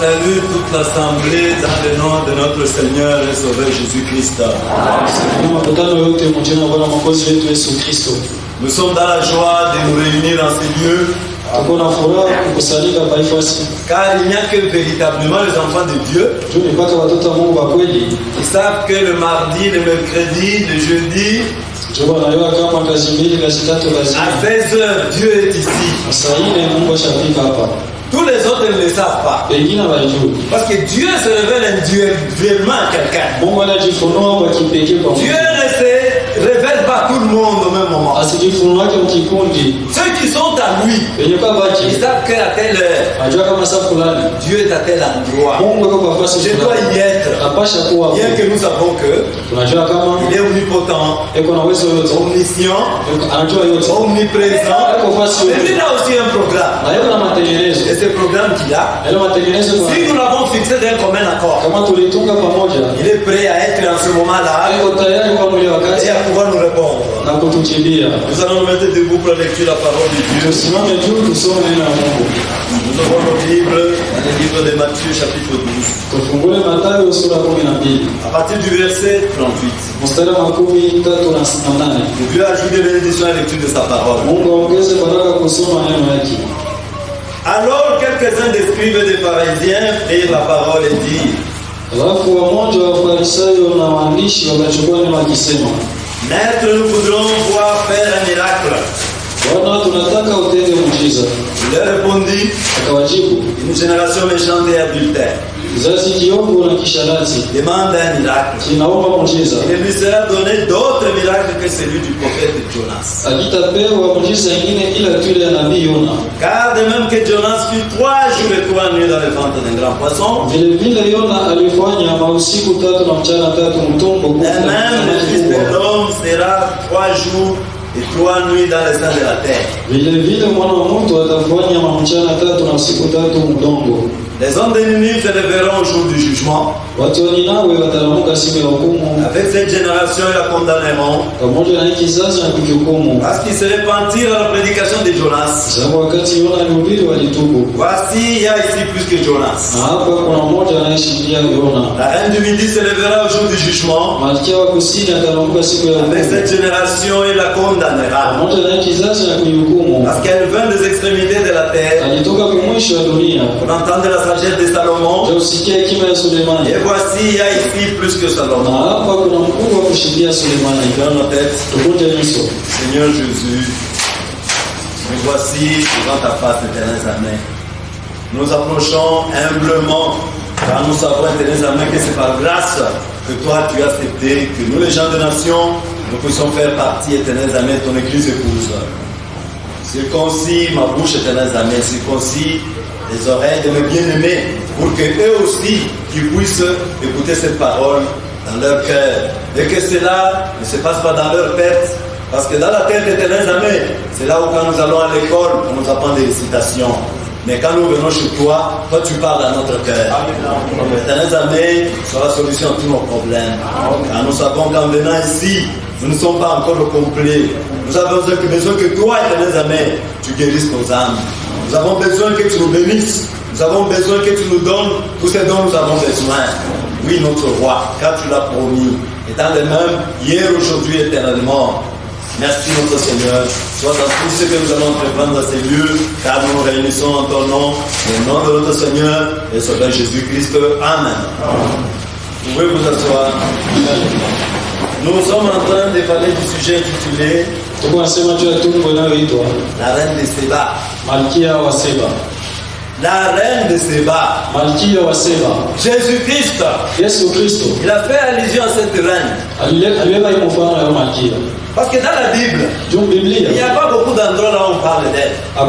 salue toute l'assemblée dans le nom de notre Seigneur et Sauveur Jésus-Christ. Nous sommes dans la joie de nous réunir dans ces lieux. Car il n'y a que véritablement les enfants de Dieu qui savent que le mardi, le mercredi, le jeudi, à 16h, Dieu est ici. Tous les autres ne le savent pas. Parce que Dieu se révèle individuellement à quelqu'un. Dieu ne se révèle pas à tout le monde au même moment. Ceux qui sont à lui, ils savent qu'à telle heure, Dieu est à tel endroit. Je dois y être. Bien que nous savons que il est omnipotent, omniscient, omniprésent. Mais il a aussi un programme. Et ce programme qu'il a, si nous l'avons fixé d'un commun accord, il est prêt à être en ce moment-là et à pouvoir nous répondre. Nous allons nous mettre debout pour la lecture de la parole de Dieu. Nous avons nos Bibles dans le livre de Matthieu chapitre 12. À partir du verset 38. Dieu a ajouté bénédiction à la lecture de sa parole. Alors quelques-uns des scribes et des pharisiens prirent la parole et dirent: Maître, nous voudrons voir faire un miracle. Il leur répondit: une génération méchante et adultère demande un miracle. Il ne lui sera donné d'autre miracle que celui du prophète Jonas. Car de même que Jonas fut 3 jours et 3 nuits dans le ventre d'un grand poisson, et même le Fils de l'homme sera 3 jours et 3 nuits dans le sein de la terre. Les hommes de Ninive se révélleront au jour du jugement. Avec cette génération, ils la condamneront. Parce qu'ils se repentirent à la prédication de Jonas. Voici, il y a ici plus que Jonas. La reine du midi se révélera au jour du jugement. Avec cette génération, il la condamnera. Parce qu'elle vint des extrémités de la terre. Pour entendre la sagesse de Salomon. Et voici, il y a ici plus que Salomon. Dans nos têtes, Seigneur Jésus, nous voici devant ta face, éternel Amen. Nous approchons humblement, car nous savons, éternel Amen, que c'est par grâce que toi tu as accepté, que nous, les gens de nation, nous puissions faire partie, éternel Amen, de ton église épouse. Circoncis ma bouche, éternel Amen, circoncis les oreilles de mes bien-aimés, pour qu'eux aussi qu'ils puissent écouter cette parole dans leur cœur. Et que cela ne se passe pas dans leur tête, parce que dans la tête d'éternel Amen, c'est là où quand nous allons à l'école, on nous apprend des récitations. Mais quand nous venons chez toi, toi tu parles à notre cœur. Éternel Amen sera la solution à tous nos problèmes. Car nous savons qu'en venant ici, nous ne sommes pas encore au complet. Nous avons besoin que toi, éternel Amen, tu guérisses nos âmes. Nous avons besoin que tu nous bénisses. Nous avons besoin que tu nous donnes tout ce dont nous avons besoin. Oui, notre roi, car tu l'as promis. Étant le même, hier, aujourd'hui, éternellement. Merci, notre Seigneur. Sois dans tout ce que nous allons entreprendre dans ces lieux, car nous nous réunissons en ton nom, au nom de notre Seigneur et Sauveur Jésus-Christ. Amen. Vous pouvez vous asseoir. Nous sommes en train de parler du sujet intitulé La reine de Séba. La reine de Séba. Jésus-Christ. Il a fait allusion à cette reine. Parce que dans la Bible, il n'y a pas beaucoup d'endroits là où on parle d'elle. Un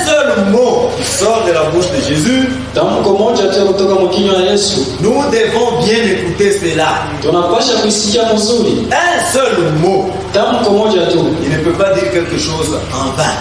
seul mot qui sort de la bouche de Jésus, nous devons bien écouter cela. Un seul mot, il ne peut pas dire quelque chose en vain.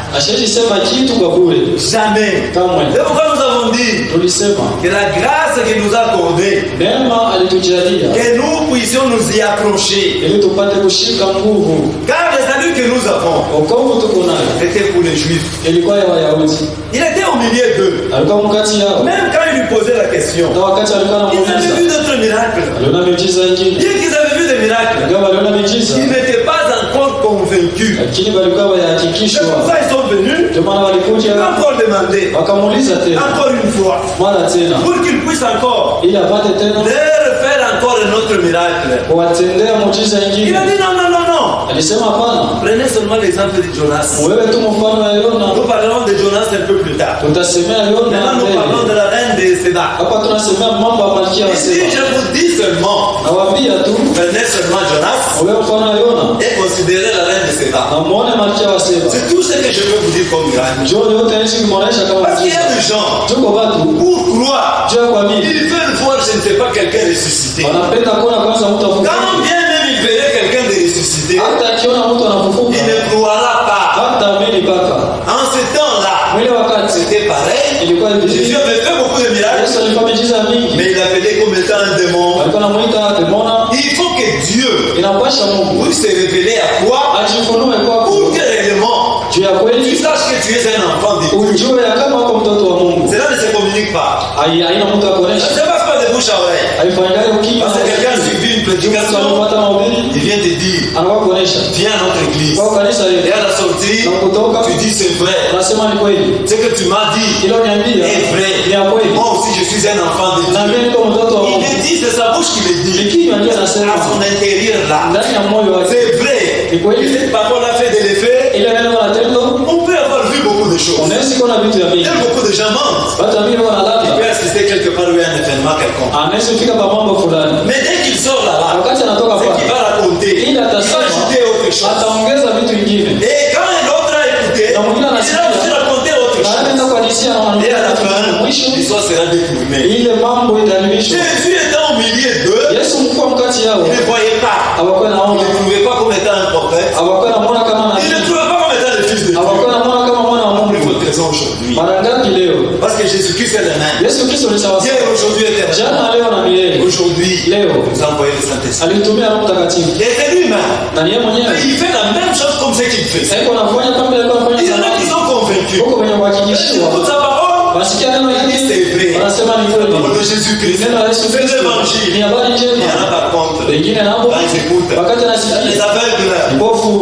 Jamais. C'est pourquoi nous avons dit tulisema que la grâce qu'il nous a accordée, neema alitujalia que nous puissions nous y accrocher. ili tupate kushika nguvu. Car le salut que nous avons Wokovu tuko nayo était pour les Juifs. ilikuwa ya Wayahudi, Il était au milieu d'eux. alikuwa mkati yao. Même quand il lui posait la question, Na wakati alikuwa ils avaient vu anamuuliza, d'autres miracles. aliona miujiza ingine, Bien qu'ils avaient vu des miracles, ingawa aliona miujiza, ils n'étaient pas encore convaincus. lakini walikuwa C'est wayahakikishwa. pour ça qu'ils sont venus. Ndio maana Ils walikuja ont encore demandé, wakamuuliza tena encore une fois, mara tena, pour qu'il puisse encore ili apate tena leur faire encore un autre miracle. kuwatendea muujiza Il a ingine. dit non, non, non, non. Alisema hapana, Prenez seulement l'exemple de Jonas. wewe tu mfano wa Yona. Nous parlerons de Jonas un peu plus tard. Tutasemea Yona Maintenant, nous parlons mbele. de la reine de Séba. Hapa tunasemea mambo ya malkia wa Ici, Seba. je vous dis seulement, Nawaambia tu prenez seulement Jonas wewe mfano wa Yona et considérez la reine de Séba. na muone malkia wa Seba. C'est tout ce que je peux vous dire comme miracle. Njoo yote hizi kumonesha kama Parce qu'il y a muujiza. des gens, Tuko watu pour croire, jua kwa mimi ils veulent voir, je ne sais pas, quelqu'un ressuscité. wanapenda kuona kwanza mtu afufuka. Quand bien même il verrait quelqu'un de ressuscité, Hata akiona mtu anafufuka il ne croira pas. hata amini paka. En ce temps-là, Mwile wakati c'était pareil. ilikuwa Jésus hivi. avait fait beaucoup de miracles, Yesu alifanya miujiza mingi. mais il appelait comme étant un démon. Alikuwa anamuita demona. Il faut que Dieu Inapasha Mungu puisse se révéler à toi ajifunue kwako pour que réellement juu ya tu kweli, saches que tu es un enfant de Dieu. ujue ya kama uko mtoto wa Mungu. Cela ne se communique pas. Haina mtu Ça akuonesha, ne se passe pas de bouche à oreille. haifanyayo ukimya. Parce que quelqu'un suivit une Mtu prédication, anapata mahubiri il vient te dire, anakuwa kuonesha viens à notre église. kwa kanisa Et hili à la sortie, na kutoka tu dis c'est vrai. unasema ni kweli, Ce que tu m'as dit kile uniambia est vrai. ni ya kweli, Moi aussi je suis un enfant de na Dieu. mimi niko mtoto wa Il Mungu. le dit, c'est sa bouche qui le dit. Ni kinywa ndiye anasema À son intérieur là. ndani ya moyo wake. C'est vrai. Ni kweli, Et cette parole a fait de l'effet. ile neno la tendo, On peut avoir vu beaucoup de choses. unaweza kuona vitu vya mingi. Et beaucoup de gens mentent. Watu wengi Il wanalala, peut assister quelque part où il y a un événement quelconque. anaweza kufika pa mambo fulani, Mais dès qu'il sort là-bas, wakati anatoka c'est qu'il pale va raconter. ili Il va atasema ajouter autre chose. ataongeza vitu vingine Et quand un autre a écouté, il na mwingine va anasikia aussi raconter autre na chose. anaenda kuhadithia na Et à la wanafunzi. fin, Mwisho l'histoire sera détournée. ile mambo itaharibishwa. Jésus étant au milieu d'eux, Yesu mkuu mkati yao il ne voyait pas. hawakuwa Il naona, ne trouvait pas comme étant un prophète. hawakuwa namuona kama Il ne nabii, trouvait pas comme étant le fils de Dieu. hawakuwa namuona kama mwana wa Pour Mungu. votre raison aujourd'hui. Mara ngapi leo Parce que Jésus-Christ est le même. Yesu Kristo ni sawa Hier, sawa, aujourd'hui, éternel. jana, leo na milele. Aujourd'hui, Leo il nous a envoyé le Saint-Esprit. alitumia Roho Mtakatifu Et c'est lui-même. na ni yeye mwenyewe Il fait la même chose comme ce qu'il fait. haiko nafanya kama ile alikuwa Il y anafanya en a qui zamani. sont convaincus. Huko kwenye Ils kuhakikishiwa écoutent sa parole. wasikia neno Ils disent hili c'est vrai. wanasema ni La kweli, parole de Jésus-Christ. neno la Yesu C'est Kristo l'évangile. ni habari Il y en njema. a par contre. Wengine nabo Quand ils écoutent, wakati les anasikia aveugles. mpofu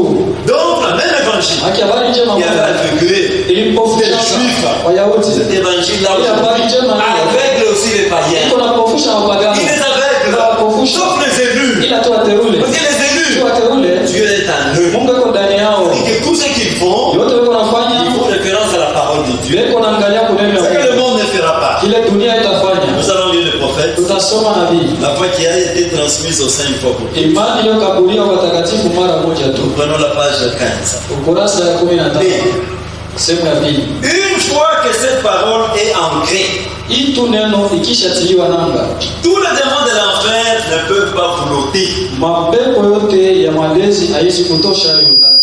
Donc, la même évangile haki, habari njema qui avait aveuglé ili mpofu les sasa Juifs. Wayahudi Cet évangile-là ile habari njema aveugle aussi les païens. iko napofusha wapagano Il les aveugle. na wapofusha Sauf les élus. ila tu wateule, Parce que les tu élus, wateule Dieu est en eux. Mungu yuko ndani yao, Et que tout ce qu'ils font, yote wako nafanya ils font référence à la parole de Dieu. yuko naangalia kuneno Ce la que le Mungu, monde ne fera pas. kile dunia itafanya. Nous allons lire le prophète. Tutasoma nabii, La foi qui a été transmise au sein une fois pour toutes. imani iliyokabuliwa watakatifu mara moja tu. Prenons la page 15. Ukurasa ya 15 sehemu ya pili. Une fois que cette parole est ancrée, Hii tu neno ikishatiliwa nanga, tous les démons de l'enfer ne peuvent pas flotter. mapepo yote ya malezi haiwezi kutosha hiyo ndani.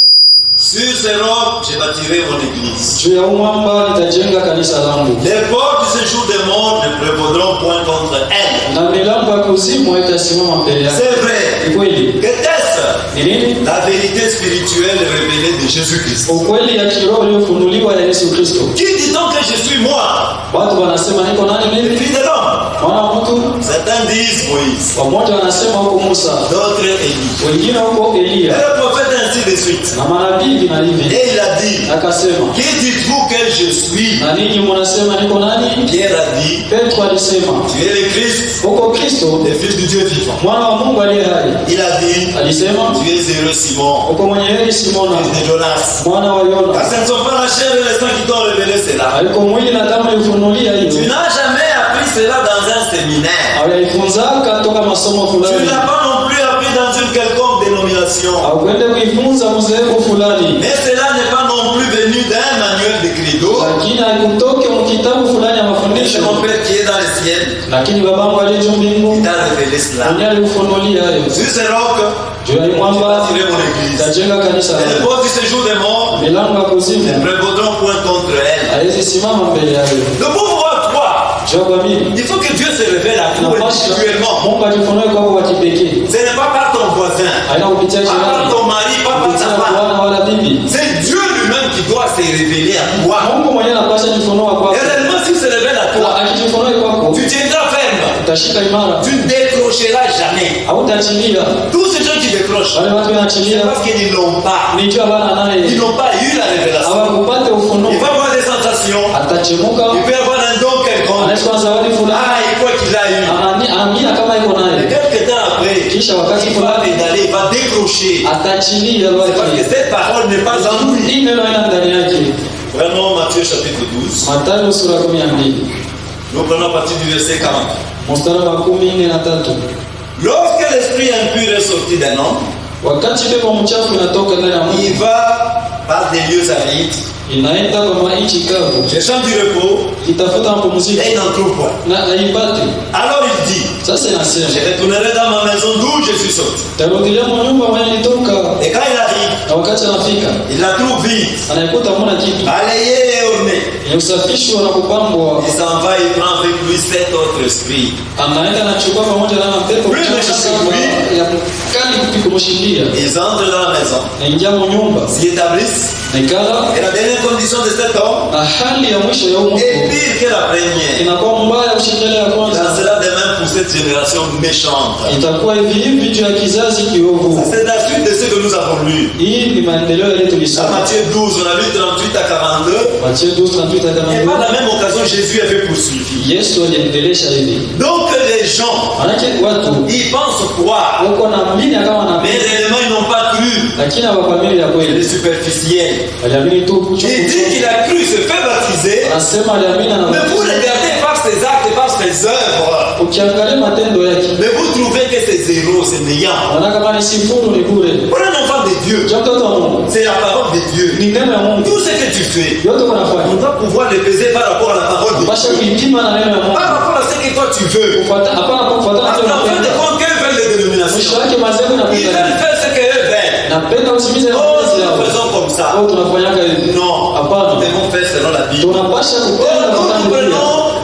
Sur ces rocs, je bâtirai mon église. Juu ya umwamba nitajenga kanisa langu, Les portes de ce jour des morts ne prévaudront point contre elle. na milango ya kuzimu itasimama mbele yake. C'est vrai. Ni kweli. Qu'est-ce? Ni nini? La vérité spirituelle révélée de Jésus-Christ. Ukweli ya kiroho iliyofunuliwa ya Yesu Kristo. Qui dit donc que je suis moi? Watu wanasema niko nani Le mimi? Fils de l'homme. Mwana wa mtu. Certains disent Moïse, Wamoja wanasema huko Musa, d'autres Élie. wengine huko Et Eliya, le prophète ainsi de suite. na manabii hivi na hivi. Et il a dit, Akasema, qui dites-vous que je suis? na ninyi mnasema niko nani? Pierre a dit, Petro alisema, tu es le Christ, huko Kristo, le Fils du Dieu vivant. mwana wa Mungu aliye hai. Il a dit, Alisema, tu es heureux Simon, huko mwenye heri Simona, fils de Jonas. mwana wa Car Yona. ce ne sont pas la chair et le sang qui t'ont révélé cela. Aliko mwili na damu ilifunulia Tu hiyo. n'as jamais appris cela dans un séminaire. Hawaifunzaka toka masomo Tu fulani. n'as pas non plus appris dans une quelconque dénomination. Haukwenda kuifunza mzehebu fulani. Mais cela n'est pas non plus venu d'un manuel de credo. Lakini haikutoke mkitabu fulani ya Mais mafundisho. c'est mon Père qui est dans le ciel Lakini babangu aliye juu qui mbingu t'a révélé cela. mwenye aliufunulia hayo. Sur ces rocs, Juu ya je mwamba bâtirai mon église. tajenga kanisa Et les langu. portes du séjour des morts Milango ya ne kuzimu prévaudront point contre elle. haiwezi simama mbele yayo. Le pauvre roi, toi, Il faut que Dieu se révèle à toi individuellement. Ce n'est pas par ton voisin, pas par ton mari, pas par ta femme. C'est Dieu lui-même qui doit se révéler à toi. Et réellement, s'il se révèle à toi, tu tiendras ferme. Tu ne décrocheras jamais. Tous ces gens qui décrochent, c'est parce qu'ils n'ont pas. Ils n'ont pas eu la révélation. Il va avoir des sensations. Il peut avoir un don quelconque. Il croit qu'il a eu. Et quelques temps après, il va pédaler, il va décrocher. C'est parce que cette parole n'est pas en lui. Vraiment, Matthieu chapitre 12. Nous prenons à partir du verset 40. Lorsque l'esprit impur est sorti d'un homme, il va par des lieux arides, cherchant du repos, et il n'en trouve pas. Alors il dit, je retournerai dans ma maison d'où je suis sorti. Et quand il arrive, il la trouve vide, balayée et ornée. Il s'en va, il prend avec lui 7 autres esprits. Plus méchants que lui. Ils entrent dans la maison, s'y établissent. Et la dernière condition de cet homme est pire que la première. Il en sera de même pour cette génération méchante. C'est la suite de ce que nous avons lu. Dans Matthieu 12, on a lu 38 à 42. Et par la même occasion, Jésus avait poursuivi. Donc les gens, ils pensent croire, mais réellement ils n'ont pas cru. Les superficiels. Il dit qu'il a cru, se fait baptiser. Mais vous regardez par ses actes et par ses œuvres. Mais vous trouvez que c'est zéro, c'est néant. Pour un enfant de Dieu, c'est la parole de Dieu. Tout ce que tu fais, on doit pouvoir le peser par rapport à la parole de Dieu. Par rapport à ce que toi tu veux. Parce qu'en fin de compte, qu'eux veulent les dénominations. Ils veulent faire ce qu'eux veulent. Nous faisons comme ça. Non, nous devons faire selon la Bible. Nous prenons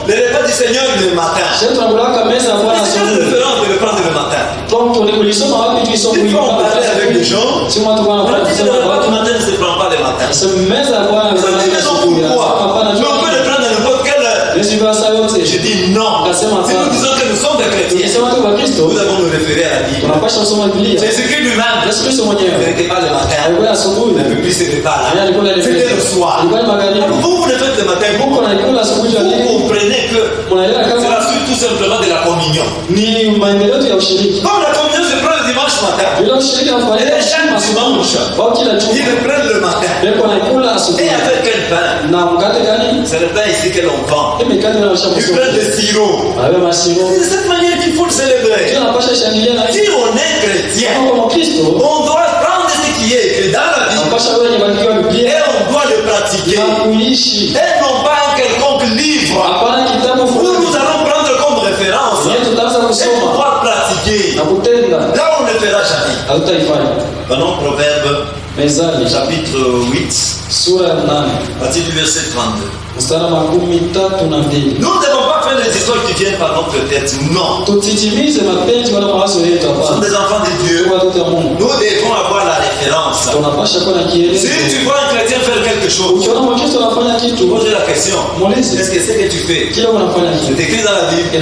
le repas du Seigneur le matin. Si nous le faisons, on peut le prendre le matin. Il faut en parler avec les gens. On dit que le repas du matin ne se prend pas le matin. On dit mais non, pourquoi? Mais on peut le prendre à n'importe quelle heure. Je dis non. Si nous disons que nous sommes des chrétiens, nous devons nous référer à la Bible. Jésus-Christ lui-même ne n'était pas le matin. Il n'avait plus ce repas-là. C'était le soir. Vous le faites le matin. Vous comprenez que c'est la suite tout simplement de la communion. Comme la communion se prend le dimanche matin, et chaque dimanche, ils le prennent le matin. Et avec quel pain? C'est le pain ici que l'on vend. Ils prennent le sirop. C'est de cette manière qu'il faut le célébrer. Si on est chrétien, on doit prendre ce qui est écrit dans la Bible et on doit le pratiquer. Et non pas un quelconque livre où nous allons prendre comme référence et pouvoir pratiquer. Là on ne le fera jamais. Prenons Proverbe chapitre 8, à partir du verset 32. Nous ne devons pas faire des histoires qui viennent par notre tête. Non. Nous sommes des enfants de Dieu. Nous devons avoir la référence. Si tu vois un chrétien faire quelque chose, pose la question. Qu'est-ce que c'est que tu fais? C'est écrit dans la Bible.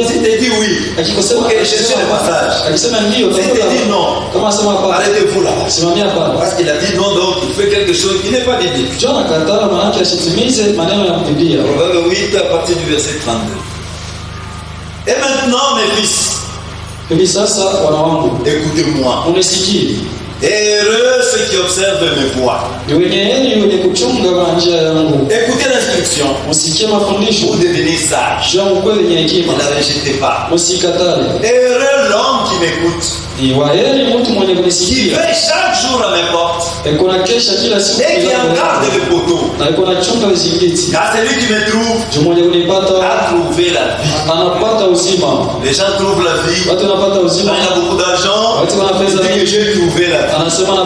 Si tu dis oui, ok, cherchez le passage. Si tu dis non, arrêtez-vous là. Parce qu'il a dit non, donc il fait quelque chose qui n'est pas biblique. Proverbe 8 à partir du verset 32. Et maintenant mes fils, écoutez-moi. Heureux ceux qui observent mes voies. Écoutez l'instruction pour devenir sage. Ne la rejetez pas. Heureux l'homme qui m'écoute, qui fait chaque jour à mes portes et qui en garde le poteau. Car celui qui me trouve a trouvé la vie. Les gens trouvent la vie. Quand il a beaucoup d'argent, il dit que j'ai trouvé la vie. C'est vain.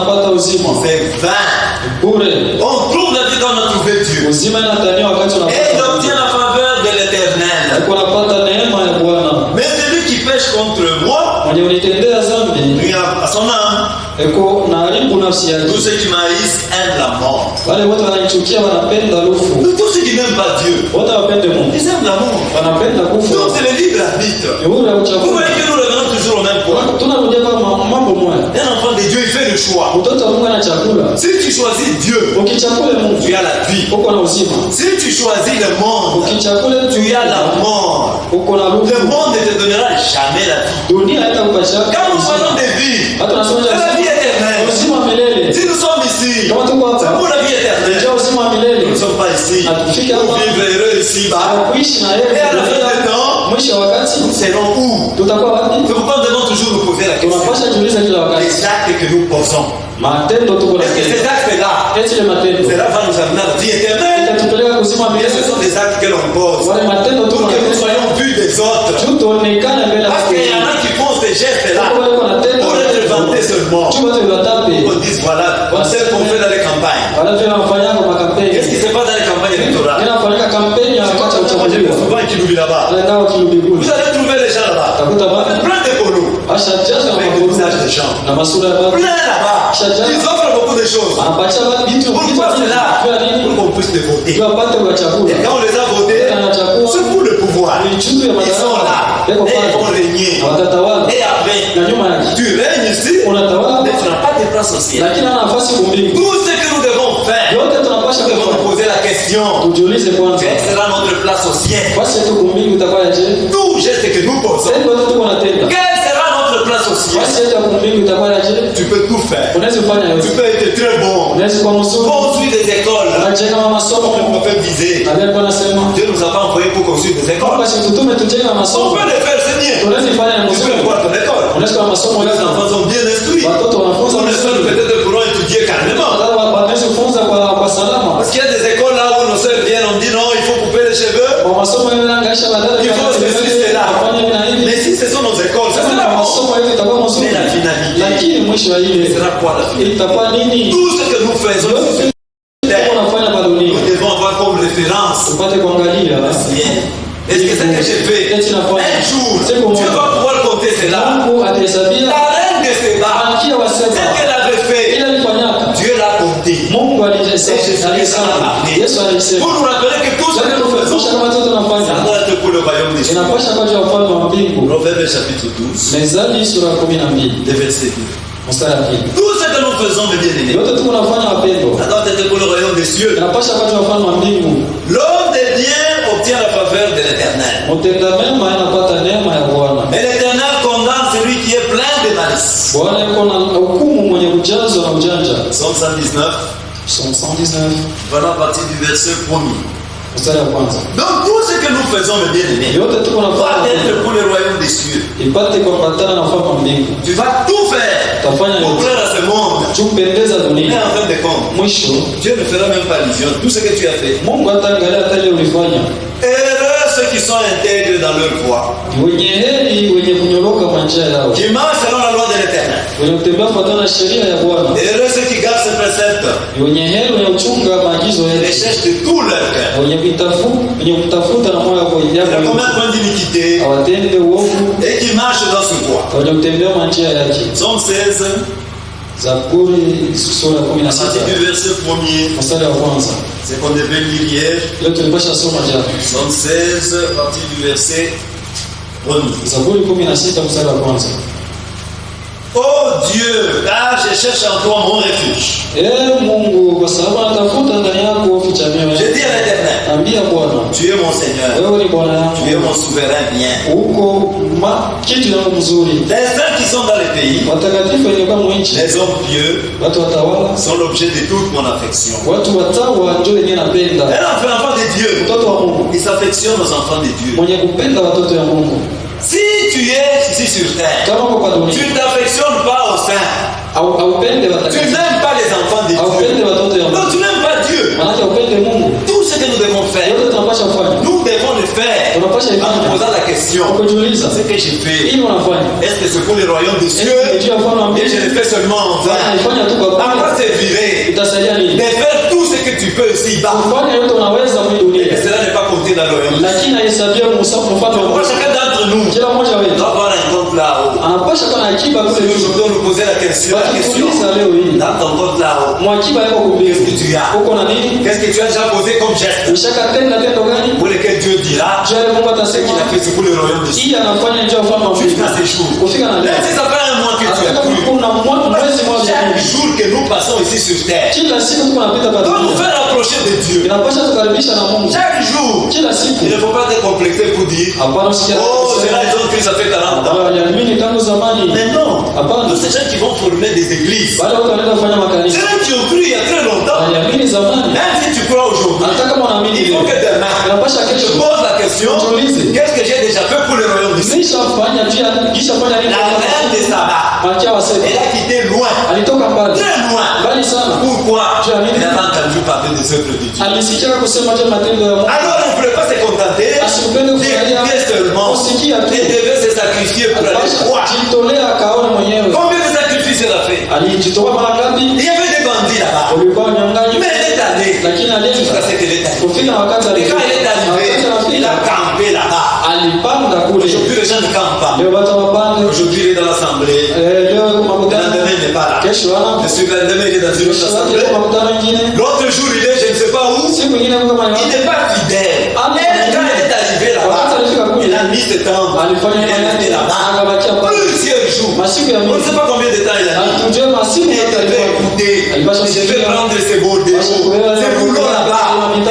On trouve la vie quand on a trouvé Dieu. Et il obtient la faveur de l'Éternel. niko napata neema ya Bwana. Mais celui qui pêche contre moi, Mwenye unitendea dhambi lui à son âme. eko na haribu nafsi yake. Tous ceux qui m'haïssent aiment la mort. Wale wote wanaichukia wanapenda lufu. Tous ceux qui n'aiment pas Dieu, Wote wapende Mungu. ils aiment la mort. Wanapenda kufa. Donc c'est le libre arbitre. Ni huru ya Vous kuchagua. voyez que nous revenons toujours au même point. Tunarudia kama mambo moja. Un enfant de Dieu, il fait le choix. Mtoto wa Mungu anachakula. Si tu choisis Dieu, Ukichakula Mungu, tu as la vie. uko na uzima. Si tu choisis le monde, Ukichakula tu as la mort. uko na lufu. Le monde ne te donnera jamais la vie. Dunia haitakupatia. Quand nous parlons de vie, Hata nasema c'est la vie éternelle. uzima wa milele. Si nous sommes ici, Kama tuko c'est hapa, pour la vie éternelle. ndio uzima wa Nous milele. ne sommes pas ici Hatufiki pour hapa vivre heureux ici-bas. kuishi na yeye. Et à la fin du temps, Mwisho wa wakati nous serons où? tutakuwa wapi? C'est pourquoi nous devons toujours nous poser la question. Tunapaswa jiuliza kila wakati. Les actes que nous posons. Matendo tuko na Est-ce que ces actes-là, eti ile matendo cela va nous amener à la vie éternelle? itatupeleka kuzima Mais ce milele. sont des actes que l'on pose Wale matendo tuko pour na que nous soyons vus des autres. juu tuonekane mbele ya Parce qu'il y en a qui font ces gestes-là wale wako na tendo pour être vantés seulement. juu watu watape On dit voilà, on sait qu'on fait dans les campagnes. wala vile wanafanya kwa makampeni. Qu'est-ce qui se passe dans les campagnes électorales? Inafanyika kampeni ya wakati wa Moi, j'ai uchaguzi. vu souvent qui nous là-bas. Wale nao kilubiguni. Vous allez trouver les gens là-bas. Takuta Avec baba plein de polos, ashajaza avec des maburu visages de gens. na masura ya baba. Plein là-bas. Ils offrent beaucoup de choses. Anapatia watu vitu Pourquoi c'est là? kwa nini? Pour qu'on puisse les voter. Kwa pate wa Et chakula. quand on les a votés, Anachakua c'est pour le pouvoir. ni juu ya Ils sont là. madaraka. Yako Et ils vont pale. régner. Na watatawala. Et après, Na nyuma yake tu règnes ici, unatawala mais tu n'as pas de place au ciel. lakini hana nafasi kumbingu. Tout ce que nous devons faire, Yote tunapasha nous devons nous kufanya. poser la question. Tujiulize kwanza. Quelle sera notre place au ciel? Nafasi yetu kumbingu itakuwa yaje? Tout geste que nous posons, Tendo yote tuko natenda. quelle sera notre place au ciel? Nafasi yetu ya kumbingu itakuwa yaje? Tu peux tout faire. Unaweza kufanya Tu yote. peux être très bon. Unaweza kuwa mzuri. Construire des écoles. Unajenga Comme le masomo. prophète disait, Alikuwa anasema Dieu nous a pas envoyé pour construire des écoles. kwamba sisi tutume tujenge On masomo. peut le faire, c'est bien. Unaweza kufanya na Tu peux mzuri. avoir ton école. Unaweza kuwa masomo Les yote. enfants sont bien instruits. Watoto wanafunza On les seul vizuri. peut-être pourront étudier calmement. Wanaweza kufunza kwa salama. Parce qu'il y a des écoles là où nos sœurs viennent, on dit non, il faut couper les cheveux. Kwa masomo yale yangaisha badala Il faut ceci, cela. kufanya hivi na hivi. Mais si ce sont nos écoles, ça Kama sera na bon. masomo hivi itakuwa mzuri. Mais la finalité, Lakini mwisho wa ce ile sera quoi la finalité? itakuwa nini? Tout ce que nous faisons sur cette terre, Unafanya kwa dunia. nous devons avoir comme référence Upate kuangalia. le ciel. Est-ce que ce que j'ai fait, un jour, Dieu va pouvoir compter cela. Mungu atahesabia La reine de Séba, malkia wa ce Seba. qu'elle avait fait, Ile alifanyaka. Dieu l'a compté. Mungu alisema. Yesu alisema. Pour nous rappeler que tout ce que nous faisons, Kisha kama watoto ça wanafanya. doit être pour le royaume des cieux. Inapasha kwa ajili ya ufalme wa mbingu. Proverbe chapitre 12, Mezali sura ya 12 le verset 2. mstari wa 2. Tout ce que nous faisons, mes bien-aimés, Yote tuko nafanya wapendo. ça doit être pour le royaume des cieux. Inapasha kwa ajili ya ufalme wa mbingu. L'homme de bien obtient la faveur de l'éternel. Mtenda mema anapata neema ya Bwana. Mais l'éternel condamne celui qui est plein de malice. Bwana yuko na hukumu mwenye kujazwa na ujanja. Psaume 119, Psalm 119 voilà à partir du verset 1er. mstari wa kwanza. Donc tout ce que nous faisons, mes bien-aimés, Yote tuko doit nafanya être pour le royaume des cieux. ipate kuambatana na ufalme wa mbingu. Tu vas tout faire Tafanya pour yote plaire à ce monde. tumpendeza Mais dunia. en fin de compte, Mwisho Dieu ne fera même pas allusion. Tout ce que tu as fait. Mungu hataangalia hata ile ulifanya. Heureux ceux qui sont intègres dans leur voie, Wenye heri wenye kunyoroka kwa njia yao. qui marchent selon la loi de l'éternel. Wenye kutembea kufuatana na sheria ya Bwana. Heureux ceux qui gardent ses préceptes Wenye heri wenye kuchunga maagizo et les yake. cherchent de tout leur cœur. Wenye kutafuta na moyo wako Il y a yako. combien de points d'iniquité Hawatende uovu, et qui marchent dans ce voie. wenye kutembea kwa njia yake. Psaume 16, Zaburi sura ya à partir 16 du verset 1er, mstari wa kwanza. c'est qu'on devait lire hier. Leo tulipasha soma jana. Psaume 16, à partir du verset 1er. Zaburi 16 mstari wa kwanza. Oh Dieu, car je cherche en toi mon refuge. Mungu, kwa sababu natafuta ndani yako ficha mioyo. Je dis à l'éternel, Ambia Bwana, tu es mon Seigneur, wewe ni Bwana tu es yangu. mon souverain bien. Uko kitu yangu mzuri. Les saints qui sont dans le pays, Watakatifu wenye kwa mwinchi, les hommes pieux, watu watawala, sont l'objet de toute mon affection. watu watawa ndio wenye napenda. Un enfant de Dieu, Mtoto wa Mungu il s'affectionne aux enfants de Dieu. mwenye kupenda watoto ya Mungu. Si tu es ici sur terre, Kama uko kwa tu dunia ne t'affectionnes pas aux saints. au upende Tu watakatifu, n'aimes pas les enfants de au Dieu. upende watoto ya Non, Mungu. tu n'aimes pas Dieu. Maana upende Mungu. Tout ce que nous devons faire, Yote tunapasha kufanya. nous devons le faire Tunapasha en nous ifanya. posant la question. Kujiuliza, Ce que j'ai fait, hii unafanya. est-ce que c'est pour le royaume des cieux Est-ce que Dieu a fait un et je le fais seulement en vain? Ifanya tu kwa À quoi servirait itasaidia de nini? faire tout ce que tu peux ici-bas Ufanye yote unaweza mwili et dunia. que cela n'est pas compté dans le royaume. lakini ahesabia mfalme wa Pour chacun d'entre nous, kila mmoja on wetu doit avoir un compte là-haut. anapasha kuwa na akiba Si kule juu. aujourd'hui on nous posait la question, Wakituuliza leo hii dans ton compte là-haut, mwakiba yako qu'est-ce que kumbili tu as? uko na nini? Qu'est-ce que tu as déjà posé comme geste Ushakatenda tendo gani? pour lequel Dieu dira Je Mungu ce atasema qu'il a fait c'est pour le royaume de Dieu. hii anafanya njia ufalme wa Jusqu'à mbinguni. ces jours. Kufika na leo. Même si ça fait un mois que tu as Hata cru. kuna mwezi mmoja Chaque hivi. jour que nous passons ici sur terre, Kila siku tuko napita doit nous pamoja. faire approcher de Dieu. Inapasha tukaribisha na Mungu. Chaque jour, Kila siku. il ne faut pas être complexé pour dire Hapana usikia. oh, c'est là ils ont cru ça fait 40 ans. Waliamini tangu zamani. Mais non, Hapana. tous ces gens qui vont former des églises, Wale watu wanaenda kufanya c'est makanisa. eux qui ont cru il y a très longtemps. Waliamini zamani. Même si tu crois aujourd'hui, Hata kama unaamini il faut que leo. demain, Inapasha je kesho. pose la question, Ujiulize. qu'est-ce que j'ai déjà fait pour le royaume de Dieu? Nishafanya nini? La reine de Saba, Malkia wa Seba. elle a quitté loin, Alitoka mbali. très loin. Mbali sana. Pourquoi? Tu as mis- Elle a entendu parler des œuvres de Dieu. Alisikia kusema je matendo ya Mungu. Alors elle ne voulait pas se contenter Asipende kufurahia d'écouter seulement. kusikia tu. Elle devait se sacrifier pour aller croire. Jitolea akaona mwenyewe. Combien de sacrifices elle a fait? Alijitoa mara ngapi? Il y avait des bandits là-bas. Walikuwa wanyang'anyi. Mais elle est allée. Lakini Jusqu'à alienda ce qu'elle est allée. kufika wakati Et quand elle est wakati arrivée, elle a anafika campé là-bas. alipanda kule. Aujourd'hui, les gens ne campent pas. Leo watu wapande. Aujourd'hui, il est dans l'assemblée. Leo Le makutano. lendemain, il n'est pas là. Kesho ana. Le surlendemain, il est dans une autre Kesho yake assemblée. kwa makutano mengine. L'autre jour, il est je ne sais pas où. Siku nyingine kama Il n'est pas fidèle. Elle, quand elle est arrivée là-bas, il a mis ce temps. alifanya Elle est restée là-bas. akabakia pale. Plusieurs jours. Masiku ya On ne mingi. sait pas combien de temps il a mis. Hatujui masiku Elle yote devait alikuwa. écouter. Alipasha Je vais kusikia. prendre ces beaux défauts. Ces boulots là-bas.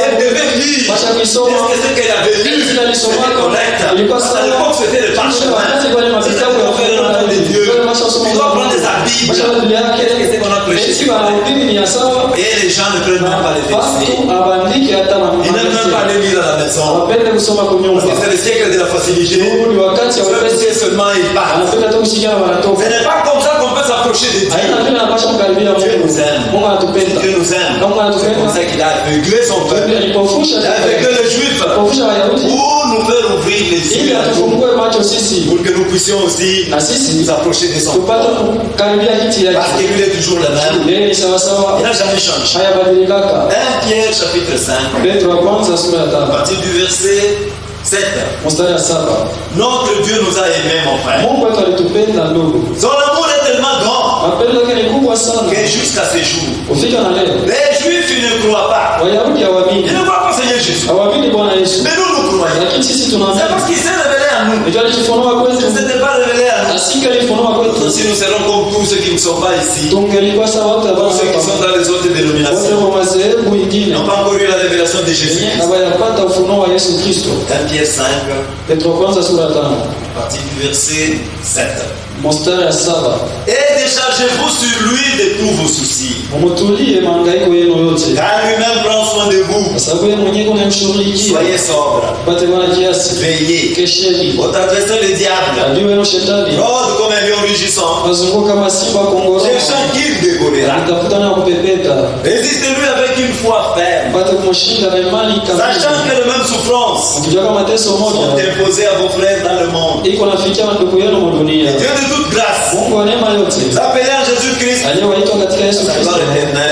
Elle devait lire. Pasha Est-ce kuisoma. que ce qu'elle avait lu, Kile alisoma c'était correct? ilikuwa Parce sawa. qu'à l'époque, c'était le parchemin. Wakati wale C'est ça mavitabu qu'on fait le nom de Dieu. Tu dois prendre sa Bible. Pasha Biblia yake. Qu'est-ce que c'est qu'on a prêché? Eti wanahubiri ni ya sawa. Et les gens ne prennent même pas les versets. Watu abandike hata Ils n'aiment même pas les lire à la maison. wapende kusoma kwa Parce nyumba. que c'est le siècle de la facilité. Huu ni wakati wa wepesi. Ceux seulement ils partent. Anapenda tu kusikia Ce wanatoka. n'est pas comme ça qu'on peut s'approcher de Dieu. Haina vile anapasha kukaribia Dieu Mungu. nous aime. Mungu anatupenda. Dieu nous aime. Mungu C'est comme anatupenda. ça qu'il a aveuglé son peuple. Alipofusha Il a aveuglé les Juifs alipofusha Wayahudi pour nous faire ouvrir les ili yeux à nous, atufungue macho sisi pour que nous puissions aussi na sisi nous approcher de son tupate peuple. kukaribia kiti Parce yake. que lui est toujours le même. Yeye ni Il sawasawa, n'a jamais changé. hayabadilikaka. 1 Pierre chapitre 5, Petro wa kwanza sura ya à 5 partir du verset 7. mstari ya 7. Notre Dieu nous a aimés, mon frère. Mungu wetu alitupenda ndugu, Son amour est tellement grand mapendo yake ni kubwa sana que jusqu'à ces jours, kufika na leo les Juifs ils ne croient pas. Wayahudi Ils hawaamini, ne croient pas au Seigneur Jésus. hawaamini Bwana Yesu, Mais nous, nous croyons. lakini sisi C'est tunaamini. parce qu'il s'est révélé à nous. Ndio alijifunua Il ne kwetu, s'était pas révélé à nous. asingelifunua kwetu Si nous serons comme tous ceux qui ne sont pas ici, tungelikuwa sawa wote tous ambao ceux qui sont dans les autres wote dénominations, wa madhehebu ingine n'ont pas encore eu la révélation de Jésus. wenye hawayapata ufunuo wa Yesu Kristo. 1 Pierre 5, Petro wa kwanza sura ya 5 à partir du verset 7. mstari ya 7. Et déchargez-vous sur lui de tous vos soucis, Mumutulie mahangaiko yenu yote, car lui-même prend soin de vous. kwa sababu yeye mwenyewe unamshughulikia. Soyez sobre, Pate Bwana kiasi, veillez. kesheni. Votre adversaire le diable Adui wenu shetani rôde comme un lion rugissant, azunguka kama simba kongoroma, cherchant qui le dévorera. akitafuta na kupepeta. Résistez-lui avec une foi ferme, Pate kumshinda na imani sachant kamili, que les mêmes souffrances ukijua kama mateso sont moja imposées à vos frères dans le monde. iko nafikia na ndugu yenu mu dunia. Dieu de toute grâce, Mungu wa neema yote vous appelez en Jésus-Christ, aliyewaitwa katika Yesu Kristo,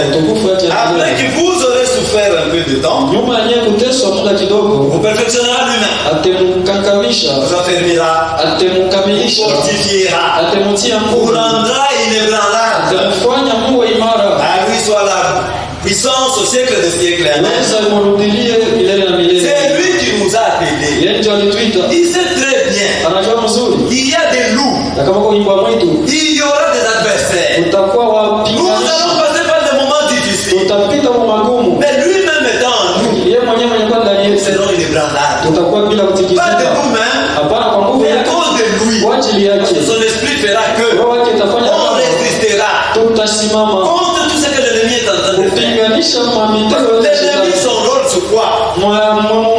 utukufu wake après milele. que vous aurez souffert un peu de temps, Nyuma ya yeye kuteswa muda kidogo, vous perfectionnera lui-même, atemkakamisha, vous affermira, vous atemkamilisha, fortifiera, atemutia vous nguvu, rendra inébranlable. atamfanya muwe imara. À lui soit la puissance au siècle des siècles. Amen. Naweza imurudilie milele na milele. C'est lui qui nous a appelés. Yeye ndio alituita, Il sait très bien anajua mzuri, qu'il y a des loups, na kama kwa nyumba mwitu il y aura des adversaires. utakuwa Nous wapinganishi, allons passer par des moments difficiles. utapita kwa magumu. Mais lui-même étant en nous, Yeye mwenyewe mwenye kwa ndani nous yetu serons inébranlables. tutakuwa bila Pas de kutikisika, nous-mêmes, hapana kwa nguvu mais à yake, cause de lui. kwa ajili yake. Son esprit fera que Roho yake itafanya on kama résistera tutasimama contre tout ce que l'ennemi est en train de faire. kupinganisha mamitego yote ya L'ennemi, shetani. son rôle, c'est quoi?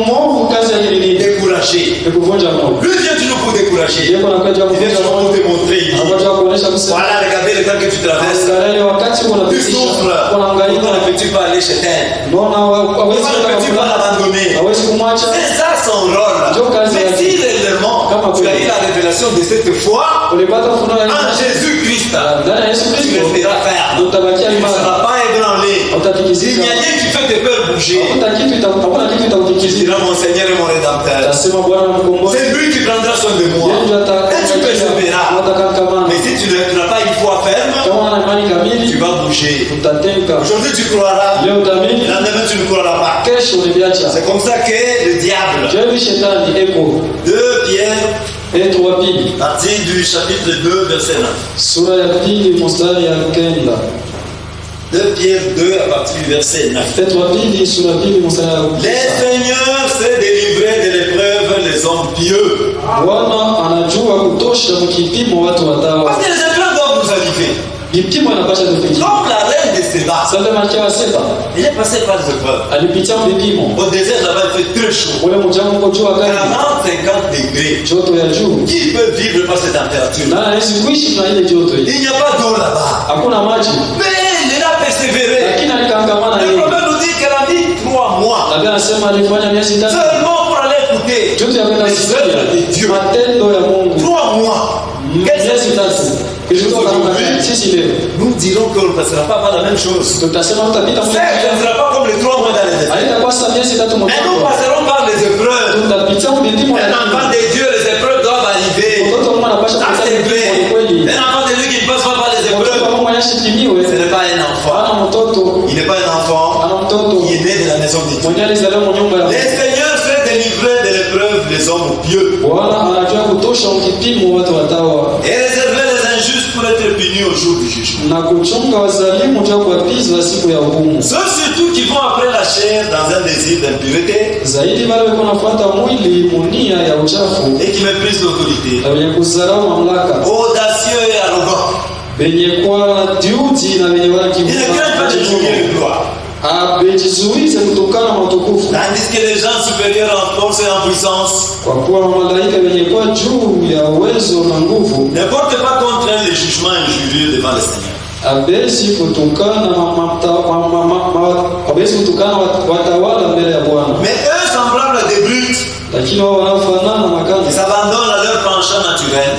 Mwovu kazi yake ni nini? Décourager. Ni kuvunja moyo. Lui vient toujours pour décourager. Yeye anakuja Il vient kuvunja toujours pour moyo, te montrer. Il dit, anakuja kuonesha kusema voilà, regardez le temps que tu traverses. angalia wakati Tu unapitisha, souffres. unahangaika, Pourquoi ne peux-tu pas aller chez elle? unaona hawezi Pourquoi ne kwenda peux-tu pas kulala, l'abandonner? hawezi kumwacha. C'est ça son rôle. Mais si réellement tu as eu la révélation de cette foi Ulipata ufunuo ya en Jésus-Christ, ndani ya Yesu tu Kristo, resteras ferme. utabakia Tu ne imara, seras pas ébranlé. Il n'y a rien qui fait te faire bouger. Tu diras mon Seigneur et mon Rédempteur. C'est lui qui prendra soin de moi. Et tu persévéreras. Mais si tu n'as pas une foi ferme, tu vas bouger. Aujourd'hui tu croiras. Le lendemain tu ne croiras pas. C'est comme ça que le diable. 2 Pierre, partie du chapitre 2, verset 9. 2 Pierre 2 à partir du verset 9. Les seigneurs s'est délivré de l'épreuve les hommes pieux. Parce que les épreuves doivent nous arriver. Comme la reine de Séba, il est passé par les épreuves. Au désert là-bas il fait très chaud. 40-50 degrés. Qui peut vivre par cette température? Il n'y a pas d'eau là-bas. Mais il a persévéré. Le prophète nous dit qu'elle a mis 3 mois seulement pour aller écouter les œuvres de Dieu. 3 mois. Nous dirons qu'on ne passera pas par la même chose. Certes, ce ne sera pas comme les 3 mois dans les déserts. Mais nous passerons par les épreuves. Un enfant de Dieu, les épreuves doivent arriver. Ça c'est vrai. Un enfant de Dieu qui ne passe pas par les épreuves, ce n'est pas un enfant. Il n'est pas un enfant. Il est né de la maison de Dieu. Les seigneurs sont délivrés de l'épreuve les hommes pieux. Et réserver les injustes pour être punis au jour du jugement. Ceux surtout qui vont après la chair dans un désir d'impureté et qui méprisent l'autorité, audacieux et arrogants. Ils ne craignent pas de juger le gloire. Tandis que les gens supérieurs en force et en puissance ne portent pas contre les jugements injurieux devant le Seigneur. Mais eux semblables à des brutes, ils s'abandonnent à leur penchant naturel